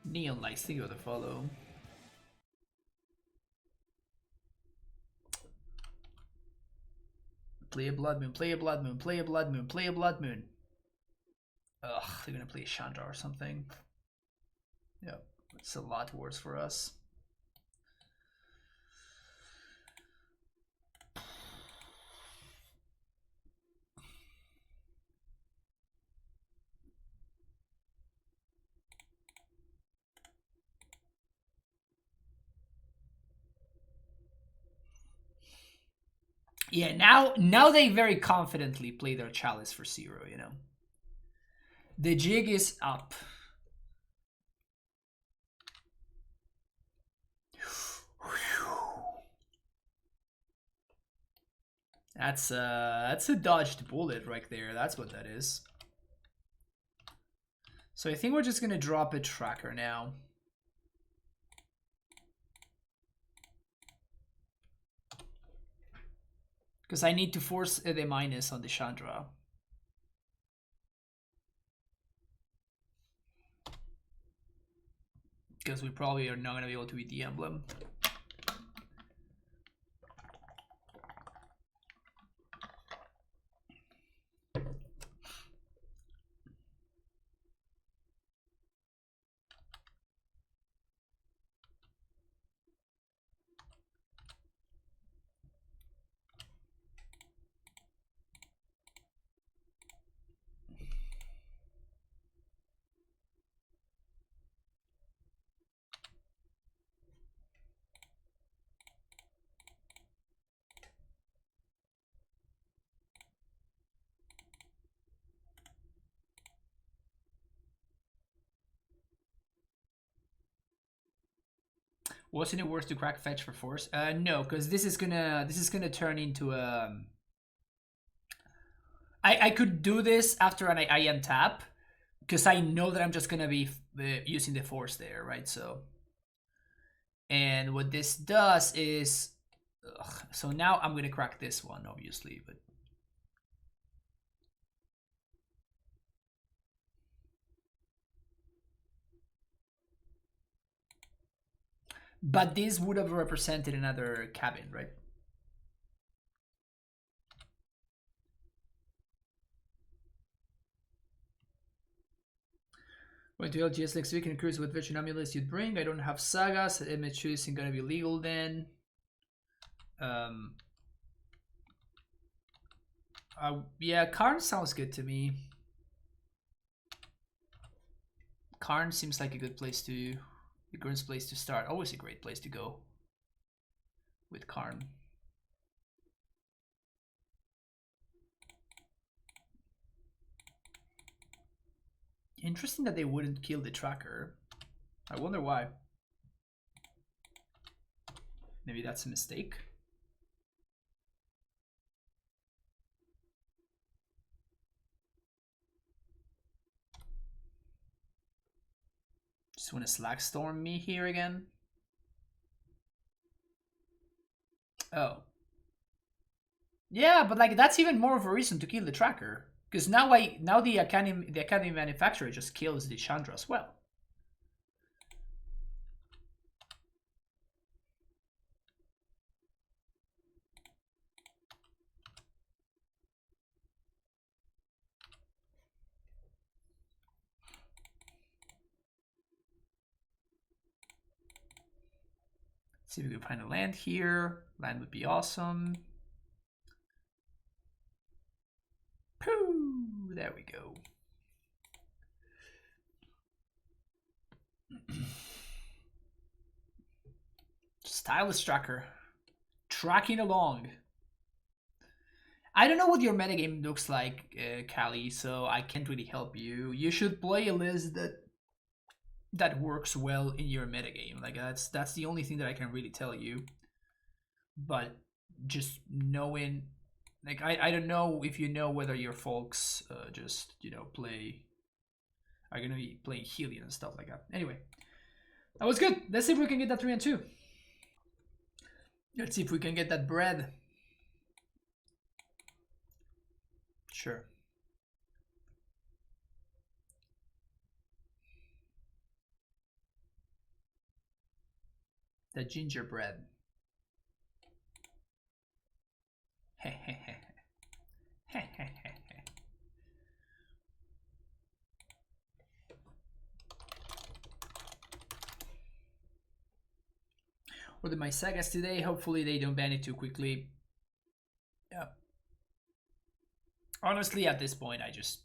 S1: Neon lights, thank you for the follow. Play a Blood Moon, play a Blood Moon, play a Blood Moon, play a Blood Moon. Ugh, they're gonna play a Chandra or something. Yep, it's a lot worse for us. Yeah, now they very confidently play their Chalice for 0, you know. The jig is up. That's a dodged bullet right there. That's what that is. So I think we're just gonna drop a tracker now. Because I need to force the minus on the Chandra. Because we probably are not going to be able to beat the emblem. Wasn't it worth to crack fetch for force? No, because this is gonna turn into a. I could do this after an IM tap, because I know that I'm just gonna be using the force there, right? So, and what this does is, so now I'm gonna crack this one, obviously, but. But this would have represented another cabin, right? Went to LGS next week and cruise with which amulets you'd bring. I don't have sagas. MHU isn't gonna be legal then. Yeah, Karn sounds good to me. Karn seems like a good place to, a great place to start. Always a great place to go with Karn. Interesting that they wouldn't kill the tracker. I wonder why. Maybe that's a mistake. Just want to slack storm me here again. Oh. Yeah, but like that's even more of a reason to kill the tracker. Because now the academy manufacturer just kills the Chandra as well. See if we can find a land here. Land would be awesome. Pooh! There we go. Stylus tracker. Tracking along. I don't know what your metagame looks like, Callie, so I can't really help you. You should play a list that works well in your metagame. Like that's the only thing that I can really tell you. But just knowing, like I don't know if you know whether your folks just play are gonna be playing Heliod and stuff like that. Anyway, that was good. Let's see if we can get that 3 and 2. Let's see if we can get that bread. Sure. The gingerbread. Ordered my sagas today. Hopefully they don't ban it too quickly. Yeah. Honestly, at this point, I just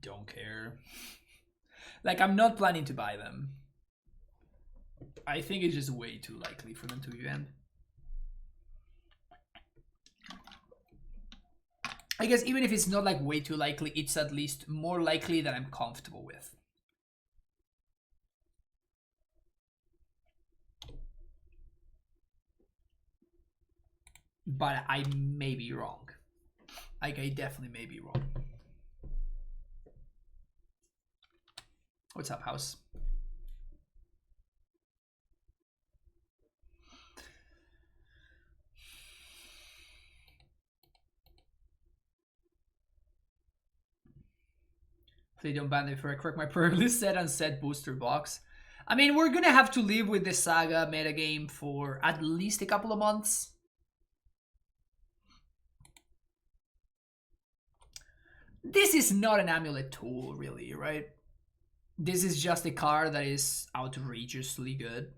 S1: don't care. Like, I'm not planning to buy them. I think it's just way too likely for them to be banned. I guess even if it's not like way too likely, it's at least more likely that I'm comfortable with. But I may be wrong. Like, I definitely may be wrong. What's up, house? If they don't ban it for I correct my priority set and set booster box. I mean, we're gonna have to live with the saga metagame for at least a couple of months. This is not an amulet tool, really, right? This is just a card that is outrageously good.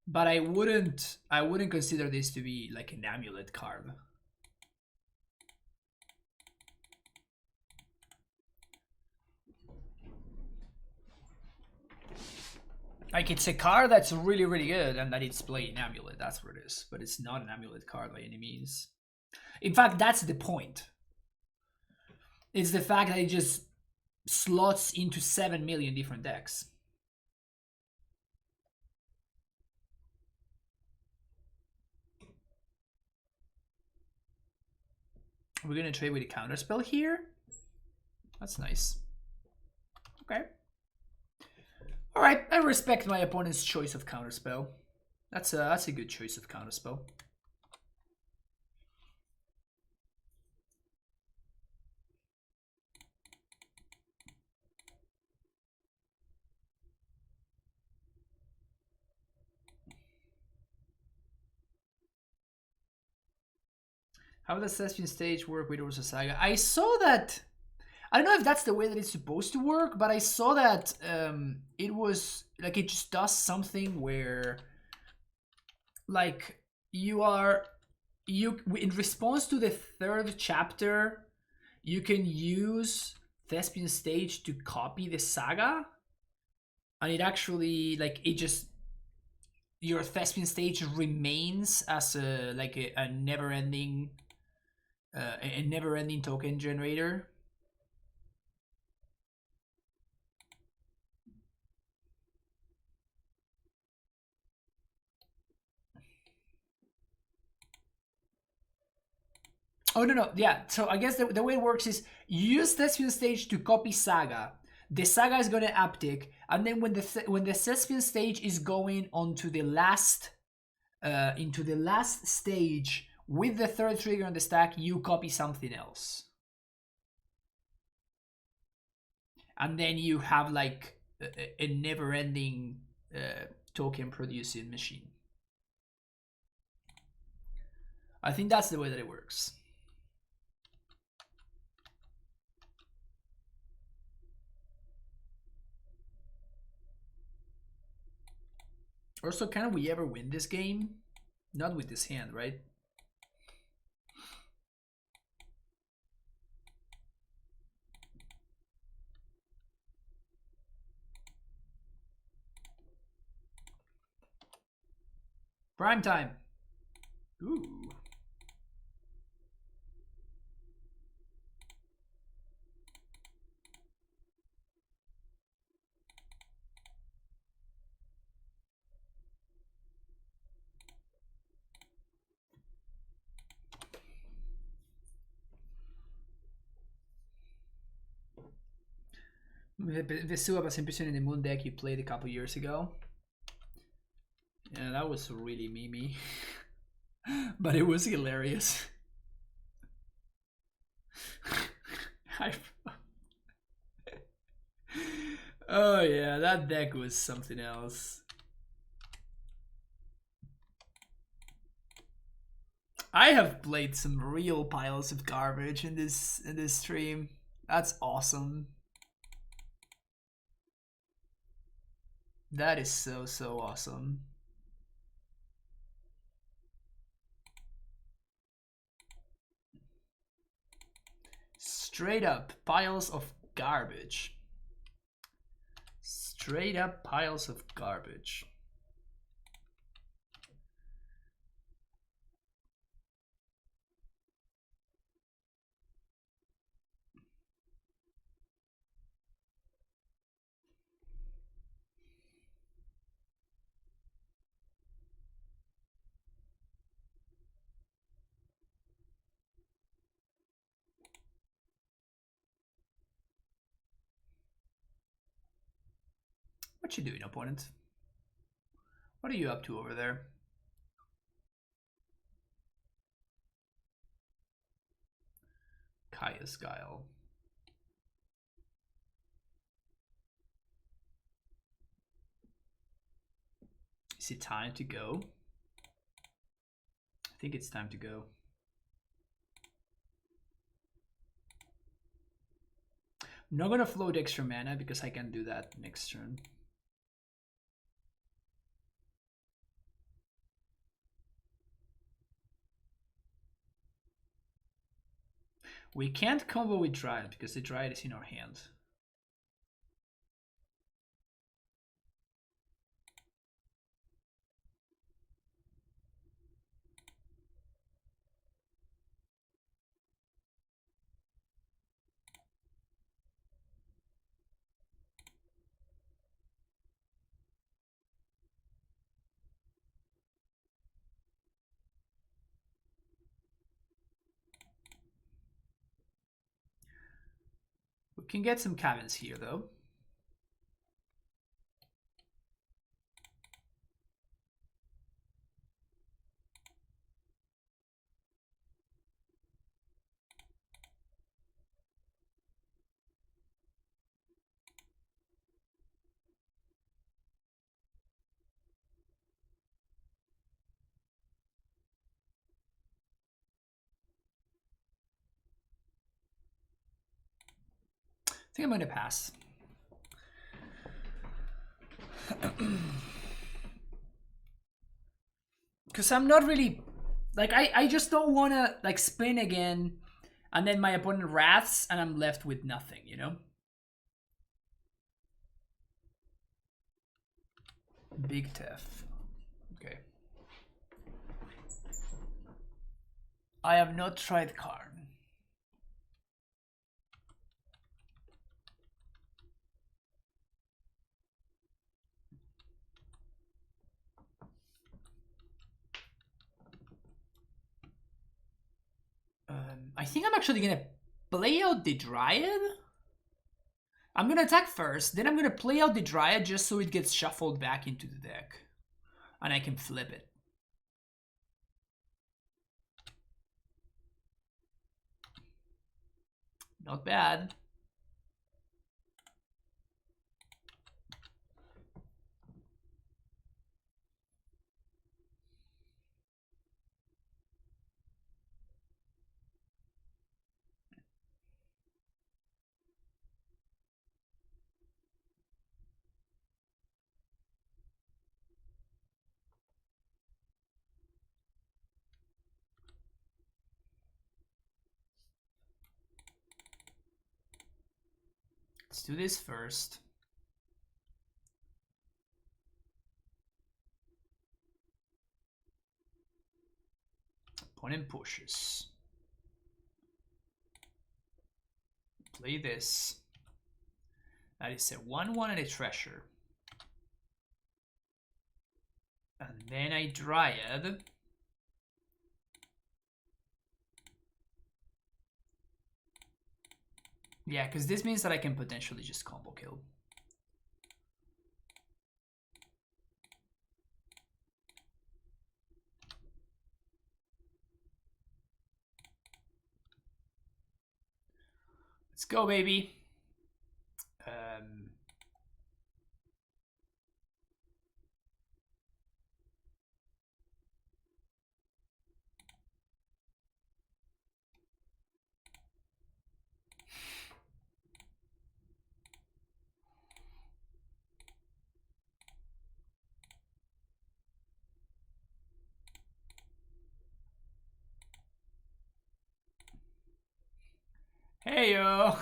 S1: But I wouldn't consider this to be like an amulet card. Like, it's a card that's really, really good and that it's playing amulet, that's what it is. But it's not an amulet card by any means. In fact, that's the point. It's the fact that it just slots into 7 million different decks. We're gonna trade with a counterspell here. That's nice. Okay. Alright, I respect my opponent's choice of counterspell. That's a good choice of counterspell. How does Thespian stage work with Ursa Saga? I saw that. I don't know if that's the way that it's supposed to work, but I saw that it was like it just does something where, like, you in response to the 3rd chapter, you can use Thespian stage to copy the saga, and it actually your Thespian stage remains as a never-ending a never-ending token generator. Oh no, yeah. So I guess the way it works is you use Thespian stage to copy saga. The saga is gonna uptick, and then when the Thespian stage is going onto the last into the last stage with the 3rd trigger on the stack, you copy something else, and then you have like a never-ending token producing machine. I think that's the way that it works. Also, can we ever win this game? Not with this hand, right? Prime time. Ooh. Vesua was impression in the moon deck you played a couple years ago. Yeah, that was really memey. But it was hilarious. Oh yeah, that deck was something else. I have played some real piles of garbage in this stream. That's awesome. That is so awesome. Straight up piles of garbage. Straight up piles of garbage. What you doing, opponent? What are you up to over there? Kaya's Guile. Is it time to go? I think it's time to go. I'm not gonna float extra mana because I can do that next turn. We can't combo with Dryad because the Dryad is in our hand. We can get some cabins here though. I think I'm gonna pass. Because I'm not really like I just don't wanna like spin again and then my opponent wraths and I'm left with nothing, you know? Big Tef. Okay. I have not tried Karn. I think I'm actually gonna play out the Dryad. I'm gonna attack first, then I'm gonna play out the Dryad just so it gets shuffled back into the deck. And I can flip it. Not bad. Let's do this first. Opponent pushes. Play this. That is a 1/1 and a treasure. And then I Dryad. Yeah, because this means that I can potentially just combo kill. Let's go, baby. Hey, yo.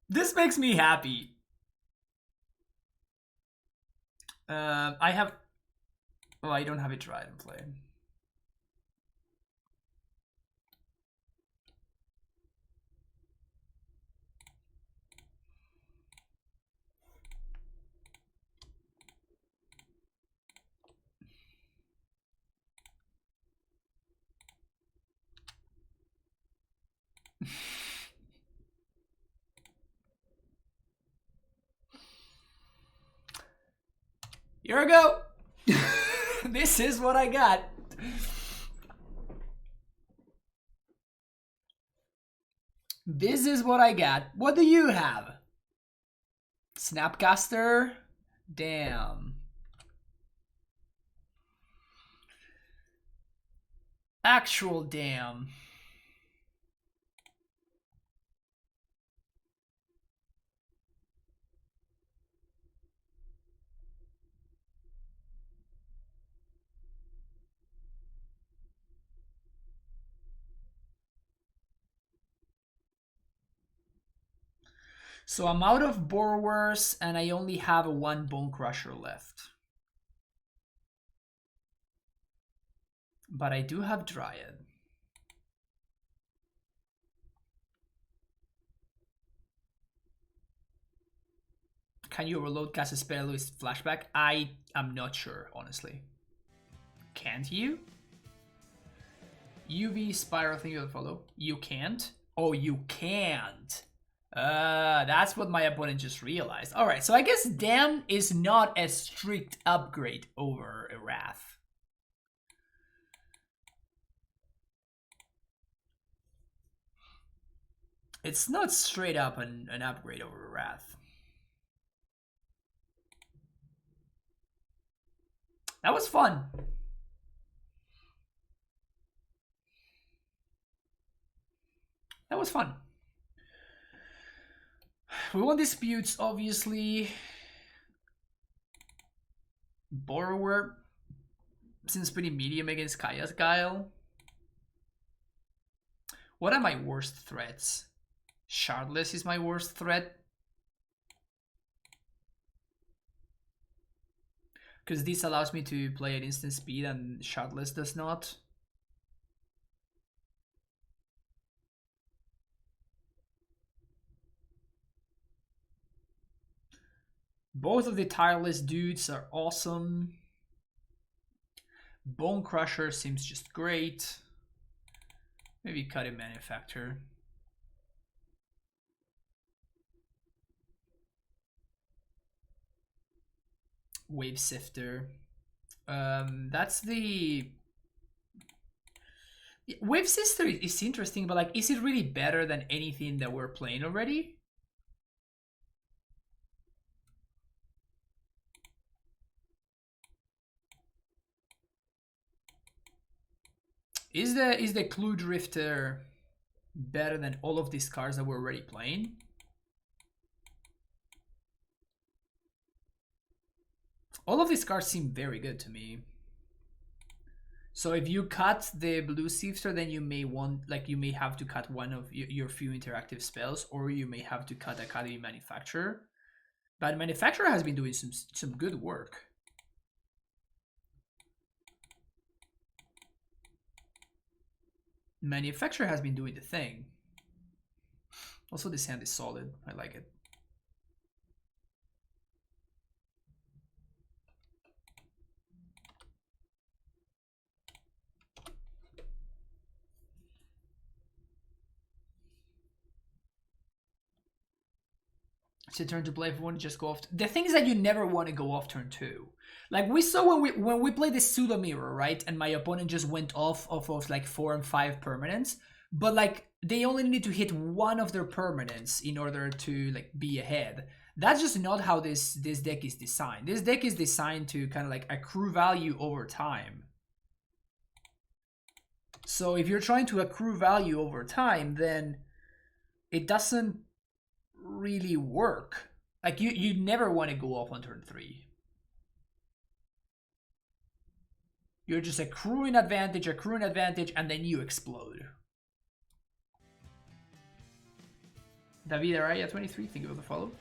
S1: This makes me happy. I have... Oh, I don't have it right in play. Here we go. This is what I got. This is what I got. What do you have? Snapcaster? Damn. Actual damn. So I'm out of Borrowers and I only have a 1 Bone Crusher left. But I do have Dryad. Can you overload cast a spell with flashback? I am not sure, honestly. Can't you? UV spiral thing you'll follow. You can't? Oh, you can't. That's what my opponent just realized. Alright, so I guess Damn is not a strict upgrade over a Wrath. It's not straight up an upgrade over a Wrath. That was fun. That was fun. We won disputes, obviously. Borrower seems pretty medium against Kaya's Guile. What are my worst threats? Shardless is my worst threat. Because this allows me to play at instant speed and Shardless does not. Both of the tireless dudes are awesome. Bone Crusher seems just great. Maybe cut a Manufacturer. Wave Sifter. That's the... Wave Sifter is interesting, but like, is it really better than anything that we're playing already? Is the Clue Drifter better than all of these cards that we're already playing? All of these cards seem very good to me. So if you cut the blue Sifter, then you may want, like, you may have to cut one of your few interactive spells, or you may have to cut Academy Manufacturer. But Manufacturer has been doing some good work. Manufacturer has been doing the thing. Also, this hand is solid. I like it. It's your turn to play. If you want to just go off. The thing is that you never want to go off turn 2. Like we saw when we played the pseudo mirror, right? And my opponent just went off of like 4 and 5 permanents. But like they only need to hit one of their permanents in order to like be ahead. That's just not how this deck is designed. This deck is designed to kind of like accrue value over time. So if you're trying to accrue value over time, then it doesn't really work. Like you never want to go off on turn 3. You're just accruing advantage, and then you explode. David Araya 23, thank you for the follow.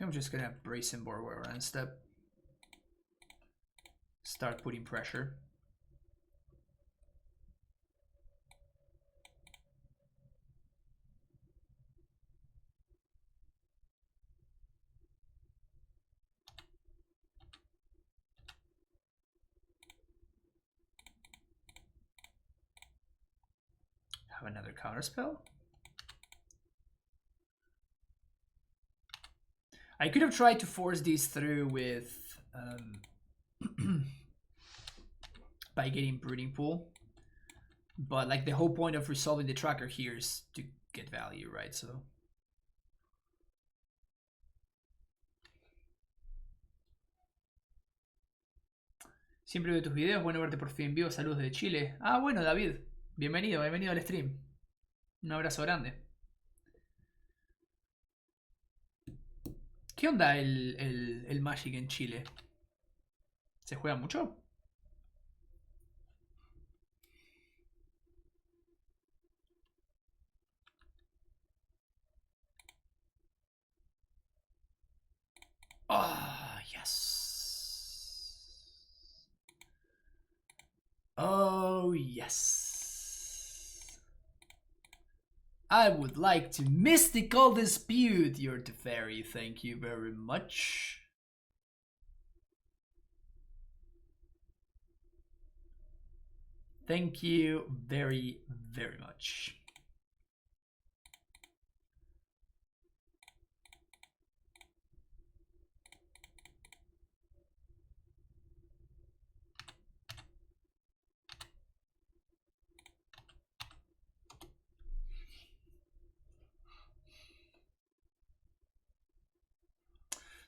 S1: I'm just gonna brace him Borware and step. Start putting pressure. Have another counterspell. I could have tried to force these through with by getting Brooding Pool, but like the whole point of resolving the tracker here is to get value, right? So siempre veo tus videos, bueno verte por fin en vivo, saludos de Chile. Ah, bueno, David, bienvenido al stream. Un abrazo grande. ¿Qué onda el Magic en Chile? ¿Se juega mucho? Ah, yes. Oh, yes. I would like to mystical dispute your Teferi. Thank you very much. Thank you very, very much.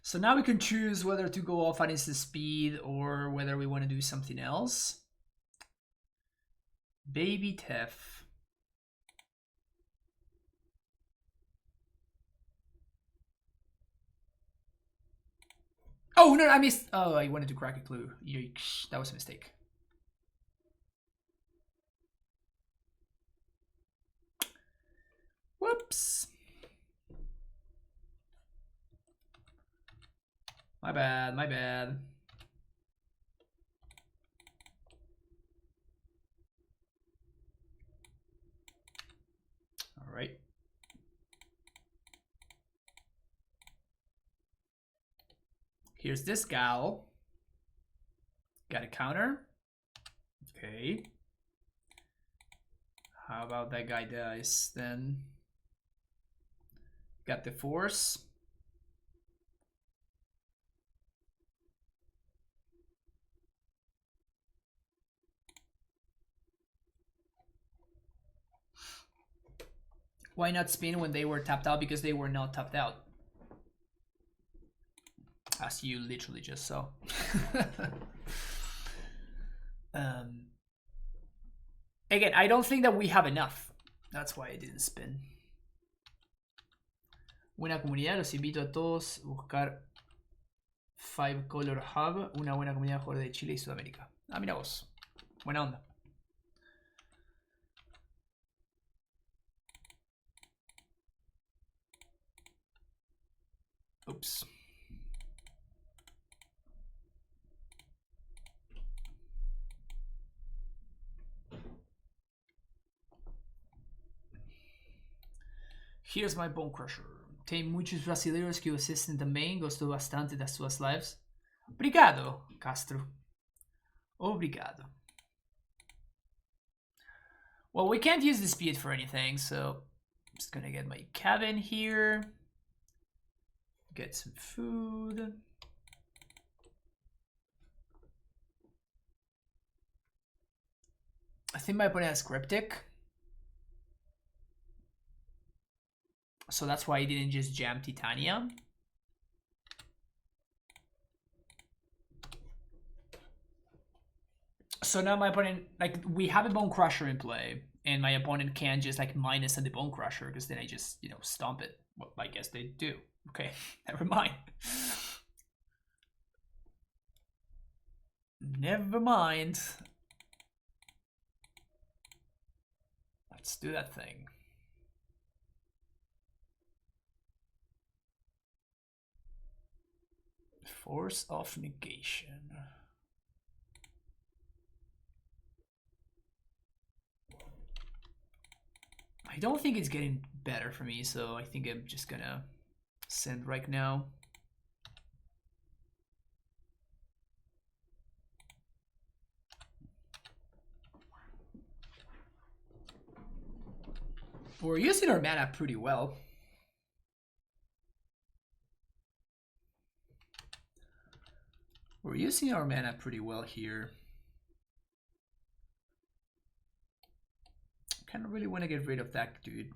S1: So now we can choose whether to go off at instant speed or whether we want to do something else. Baby Tef. Oh, no, I missed. Oh, I wanted to crack a clue. Yikes, that was a mistake. Whoops. My bad, my bad. All right. Here's this gal. Got a counter. Okay. How about that guy dies then? Got the force. Why not spin when they were tapped out? Because they were not tapped out. As you literally just saw. Again, I don't think that we have enough. That's why I didn't spin. Buena comunidad, los invito a todos a buscar Five Color Hub, una buena comunidad de jugadores de Chile y Sudamérica. Ah, mira vos. Buena onda. Oops. Here's my Bone Crusher. Tem muitos brasileiros que o assistem também. Gostou bastante das suas lives. Obrigado, Castro. Obrigado. Well, we can't use the speed for anything, so I'm just gonna get my cabin here. Get some food. I think my opponent has Cryptic. So that's why he didn't just jam Titania. So now my opponent, like, we have a Bone Crusher in play, and my opponent can't just like minus on the Bone Crusher because then I just, you know, stomp it. Well, I guess they do. Okay, never mind. Never mind. Let's do that thing. Force of negation. I don't think it's getting better for me, so I think I'm just gonna send right now. We're using our mana pretty well. We're using our mana pretty well here. Kind of really want to get rid of that dude.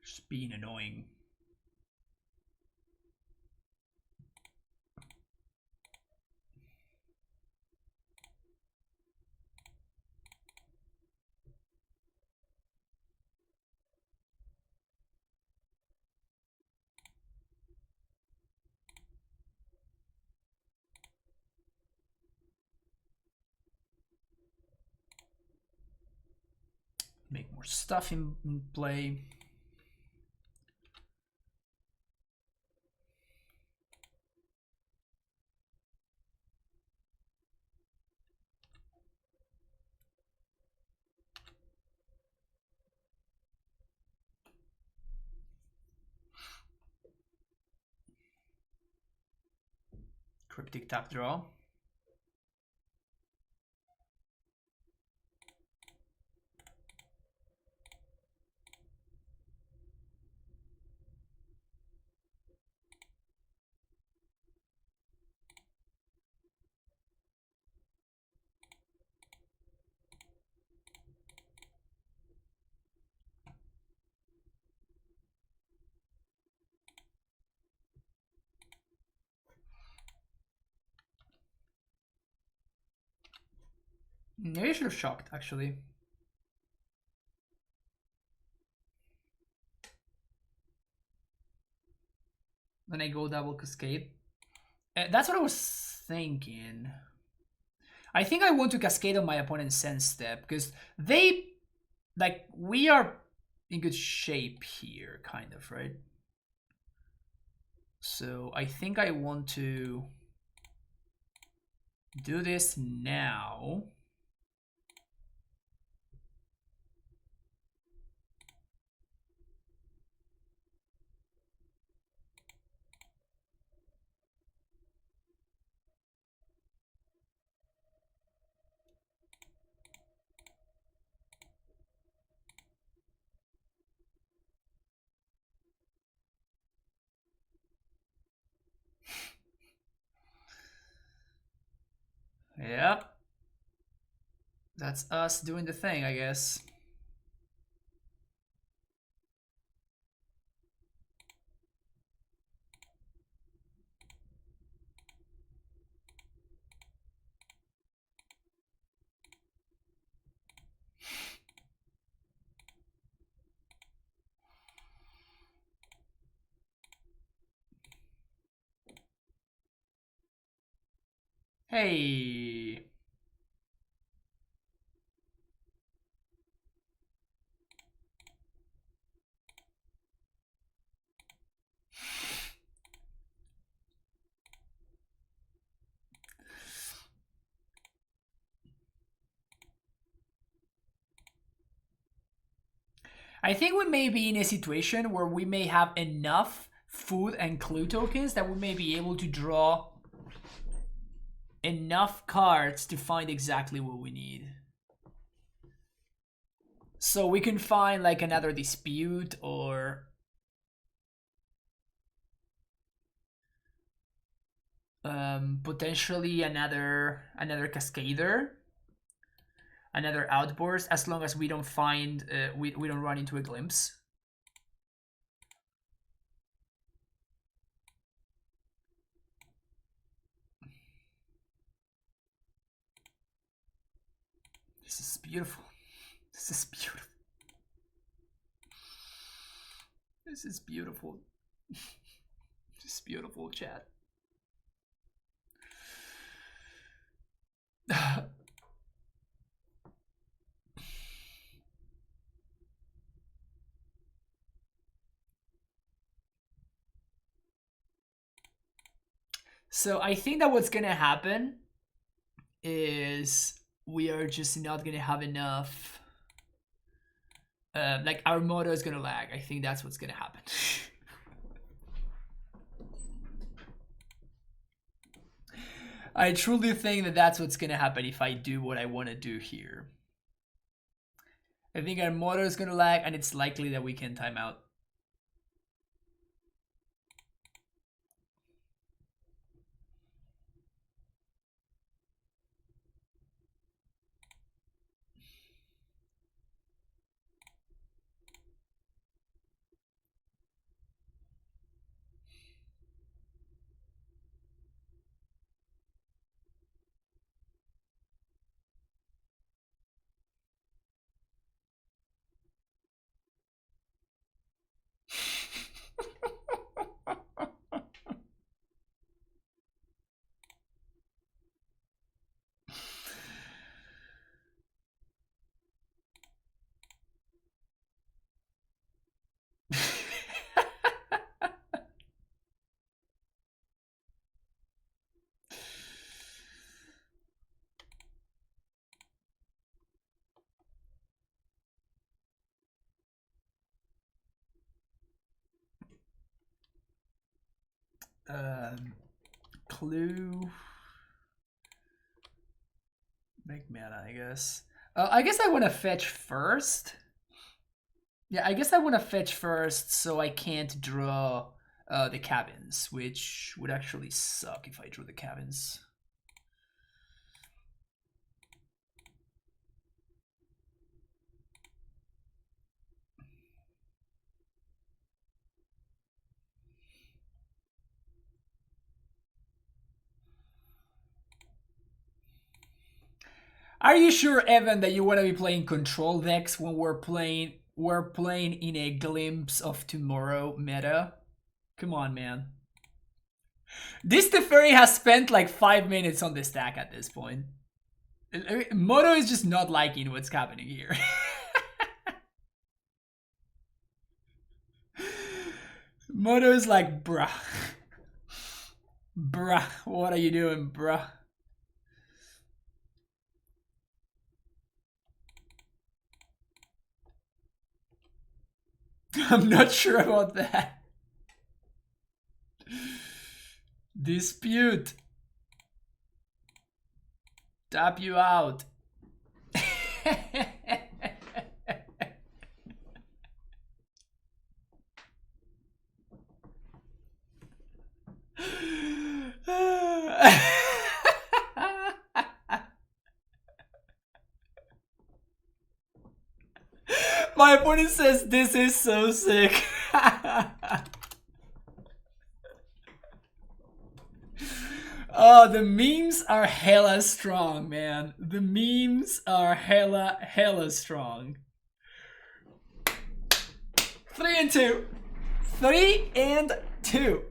S1: Just being annoying. Make more stuff in play. Cryptic tap draw. Maybe I should have shocked, actually. Then I go double Cascade. That's what I was thinking. I think I want to Cascade on my opponent's Sense Step, because they... Like, we are in good shape here, kind of, right? So I think I want to do this now. Yep. That's us doing the thing, I guess. Hey. I think we may be in a situation where we may have enough food and clue tokens that we may be able to draw enough cards to find exactly what we need. So we can find like another dispute or potentially another cascader, another outburst, as long as we don't find we don't run into a glimpse. This is beautiful. This is beautiful. This is beautiful. This is beautiful, chat. So I think that what's gonna happen is we are just not gonna have enough. Like our moto is gonna lag. I think that's what's gonna happen. I truly think that that's what's gonna happen if I do what I want to do here. I think our motor is gonna lag, and it's likely that we can time out. Clue. Make mana, I guess. I guess I want to fetch first. Yeah, I guess I want to fetch first so I can't draw the cabins, which would actually suck if I drew the cabins. Are you sure, Evan, that you want to be playing control decks when we're playing in a glimpse of tomorrow meta? Come on, man. This Teferi has spent like 5 minutes on the stack at this point. Moto is just not liking what's happening here. Moto is like, bruh. Bruh, what are you doing, bruh? I'm not sure about that. Dispute. Tap you out. My opponent says this is so sick. Oh, the memes are hella strong, man. The memes are hella strong. 3 and 2. 3 and 2.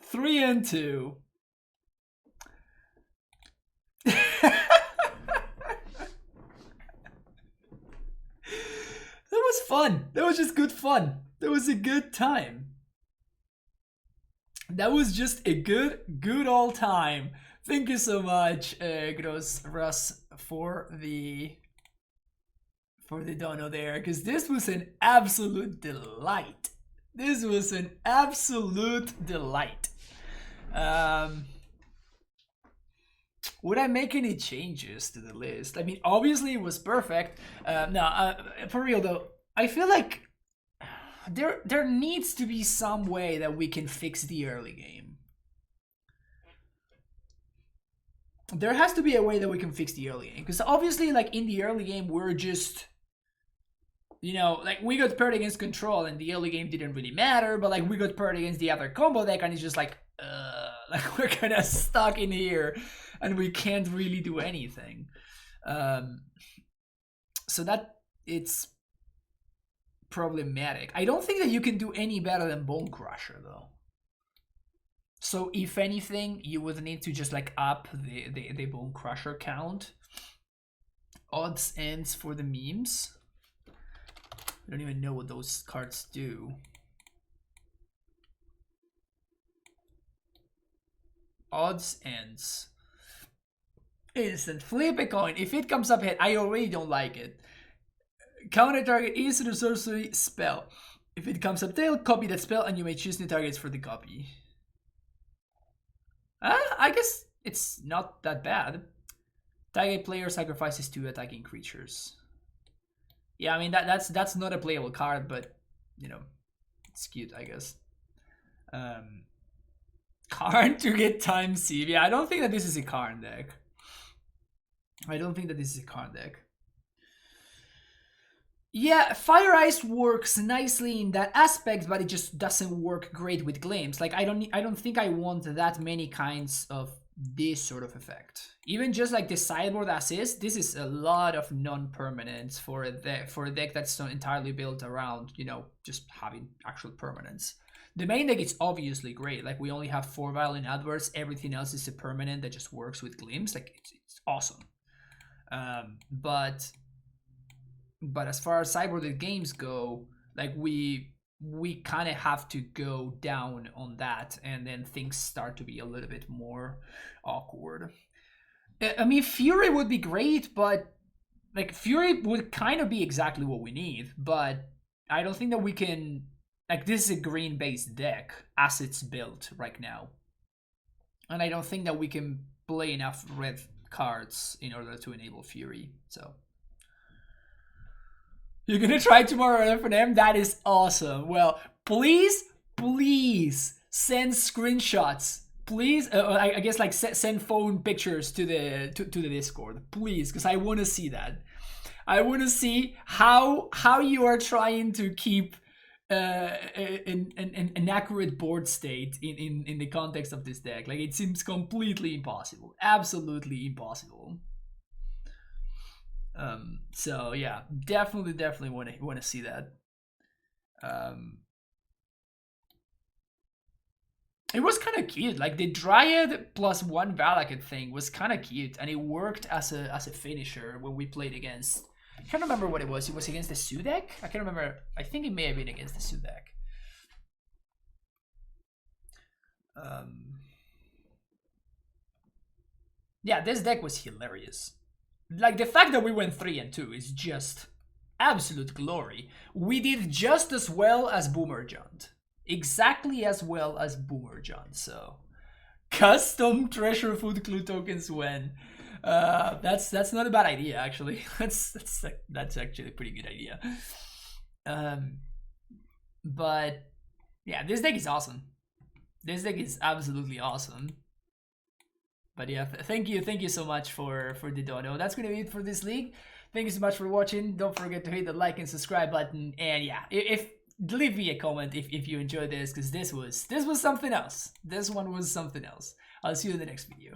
S1: 3 and 2. was fun. That was just good fun. That was a good time. That was just a good old time. Thank you so much, Gross Russ, for the dono there, because this was an absolute delight. This was an absolute delight. Would I make any changes to the list? I mean, obviously it was perfect. No, for real though, I feel like there needs to be some way that we can fix the early game. There has to be a way that we can fix the early game, because obviously, like, in the early game, we're just, you know, like, we got paired against control and the early game didn't really matter, but like we got paired against the other combo deck and it's just like we're kind of stuck in here and we can't really do anything. So that it's problematic. I don't think that you can do any better than Bone Crusher though. So if anything, you would need to just like up the Bone Crusher count. Odds ends for the memes. I don't even know what those cards do. Odds ends. Instant. Flip a coin. If it comes up head, I already don't like it. Counter target instant or sorcery spell. If it comes up tail, copy that spell and you may choose new targets for the copy. I guess it's not that bad. Target player sacrifices 2 attacking creatures. Yeah, I mean that's not a playable card, but you know, it's cute, I guess. Karn to get time sieve. Yeah, I don't think that this is a Karn deck. I don't think that this is a Karn deck. Yeah, Fire Ice works nicely in that aspect, but it just doesn't work great with Gleams. Like I don't think I want that many kinds of this sort of effect. Even just like the sideboard assist, this is a lot of non-permanents for a deck that's not entirely built around, you know, just having actual permanents. The main deck is obviously great. Like we only have 4 Violin Adverts, everything else is a permanent that just works with Glimpse. Like it's awesome. But as far as sideboarded games go, like we kind of have to go down on that, and then things start to be a little bit more awkward. I mean, Fury would be great, but like Fury would kind of be exactly what we need, but I don't think that we can, like, this is a green based deck as it's built right now, and I don't think that we can play enough red cards in order to enable Fury. So you're gonna try tomorrow at FNM? That is awesome. Well, please send screenshots. Please, I guess like send phone pictures to the Discord, please, because I want to see that. I want to see how you are trying to keep an accurate board state in the context of this deck. Like it seems completely impossible, absolutely impossible. So yeah, definitely want to see that. It was kind of cute. Like the Dryad plus 1 Valakut thing was kind of cute, and it worked as a finisher when we played against. I can't remember what it was. It was against the Su deck. I can't remember. I think it may have been against the Su deck. Yeah, this deck was hilarious. Like the fact that we went 3-2 is just absolute glory. We did just as well as Boomerjant. Exactly as well as Boomerjant. So custom treasure food clue tokens when that's not a bad idea actually. That's actually a pretty good idea. But yeah, this deck is awesome. This deck is absolutely awesome. But yeah, thank you so much for the dono. That's gonna be it for this league. Thank you so much for watching. Don't forget to hit the like and subscribe button. And yeah, if leave me a comment if you enjoyed this, because this was something else. This one was something else. I'll see you in the next video.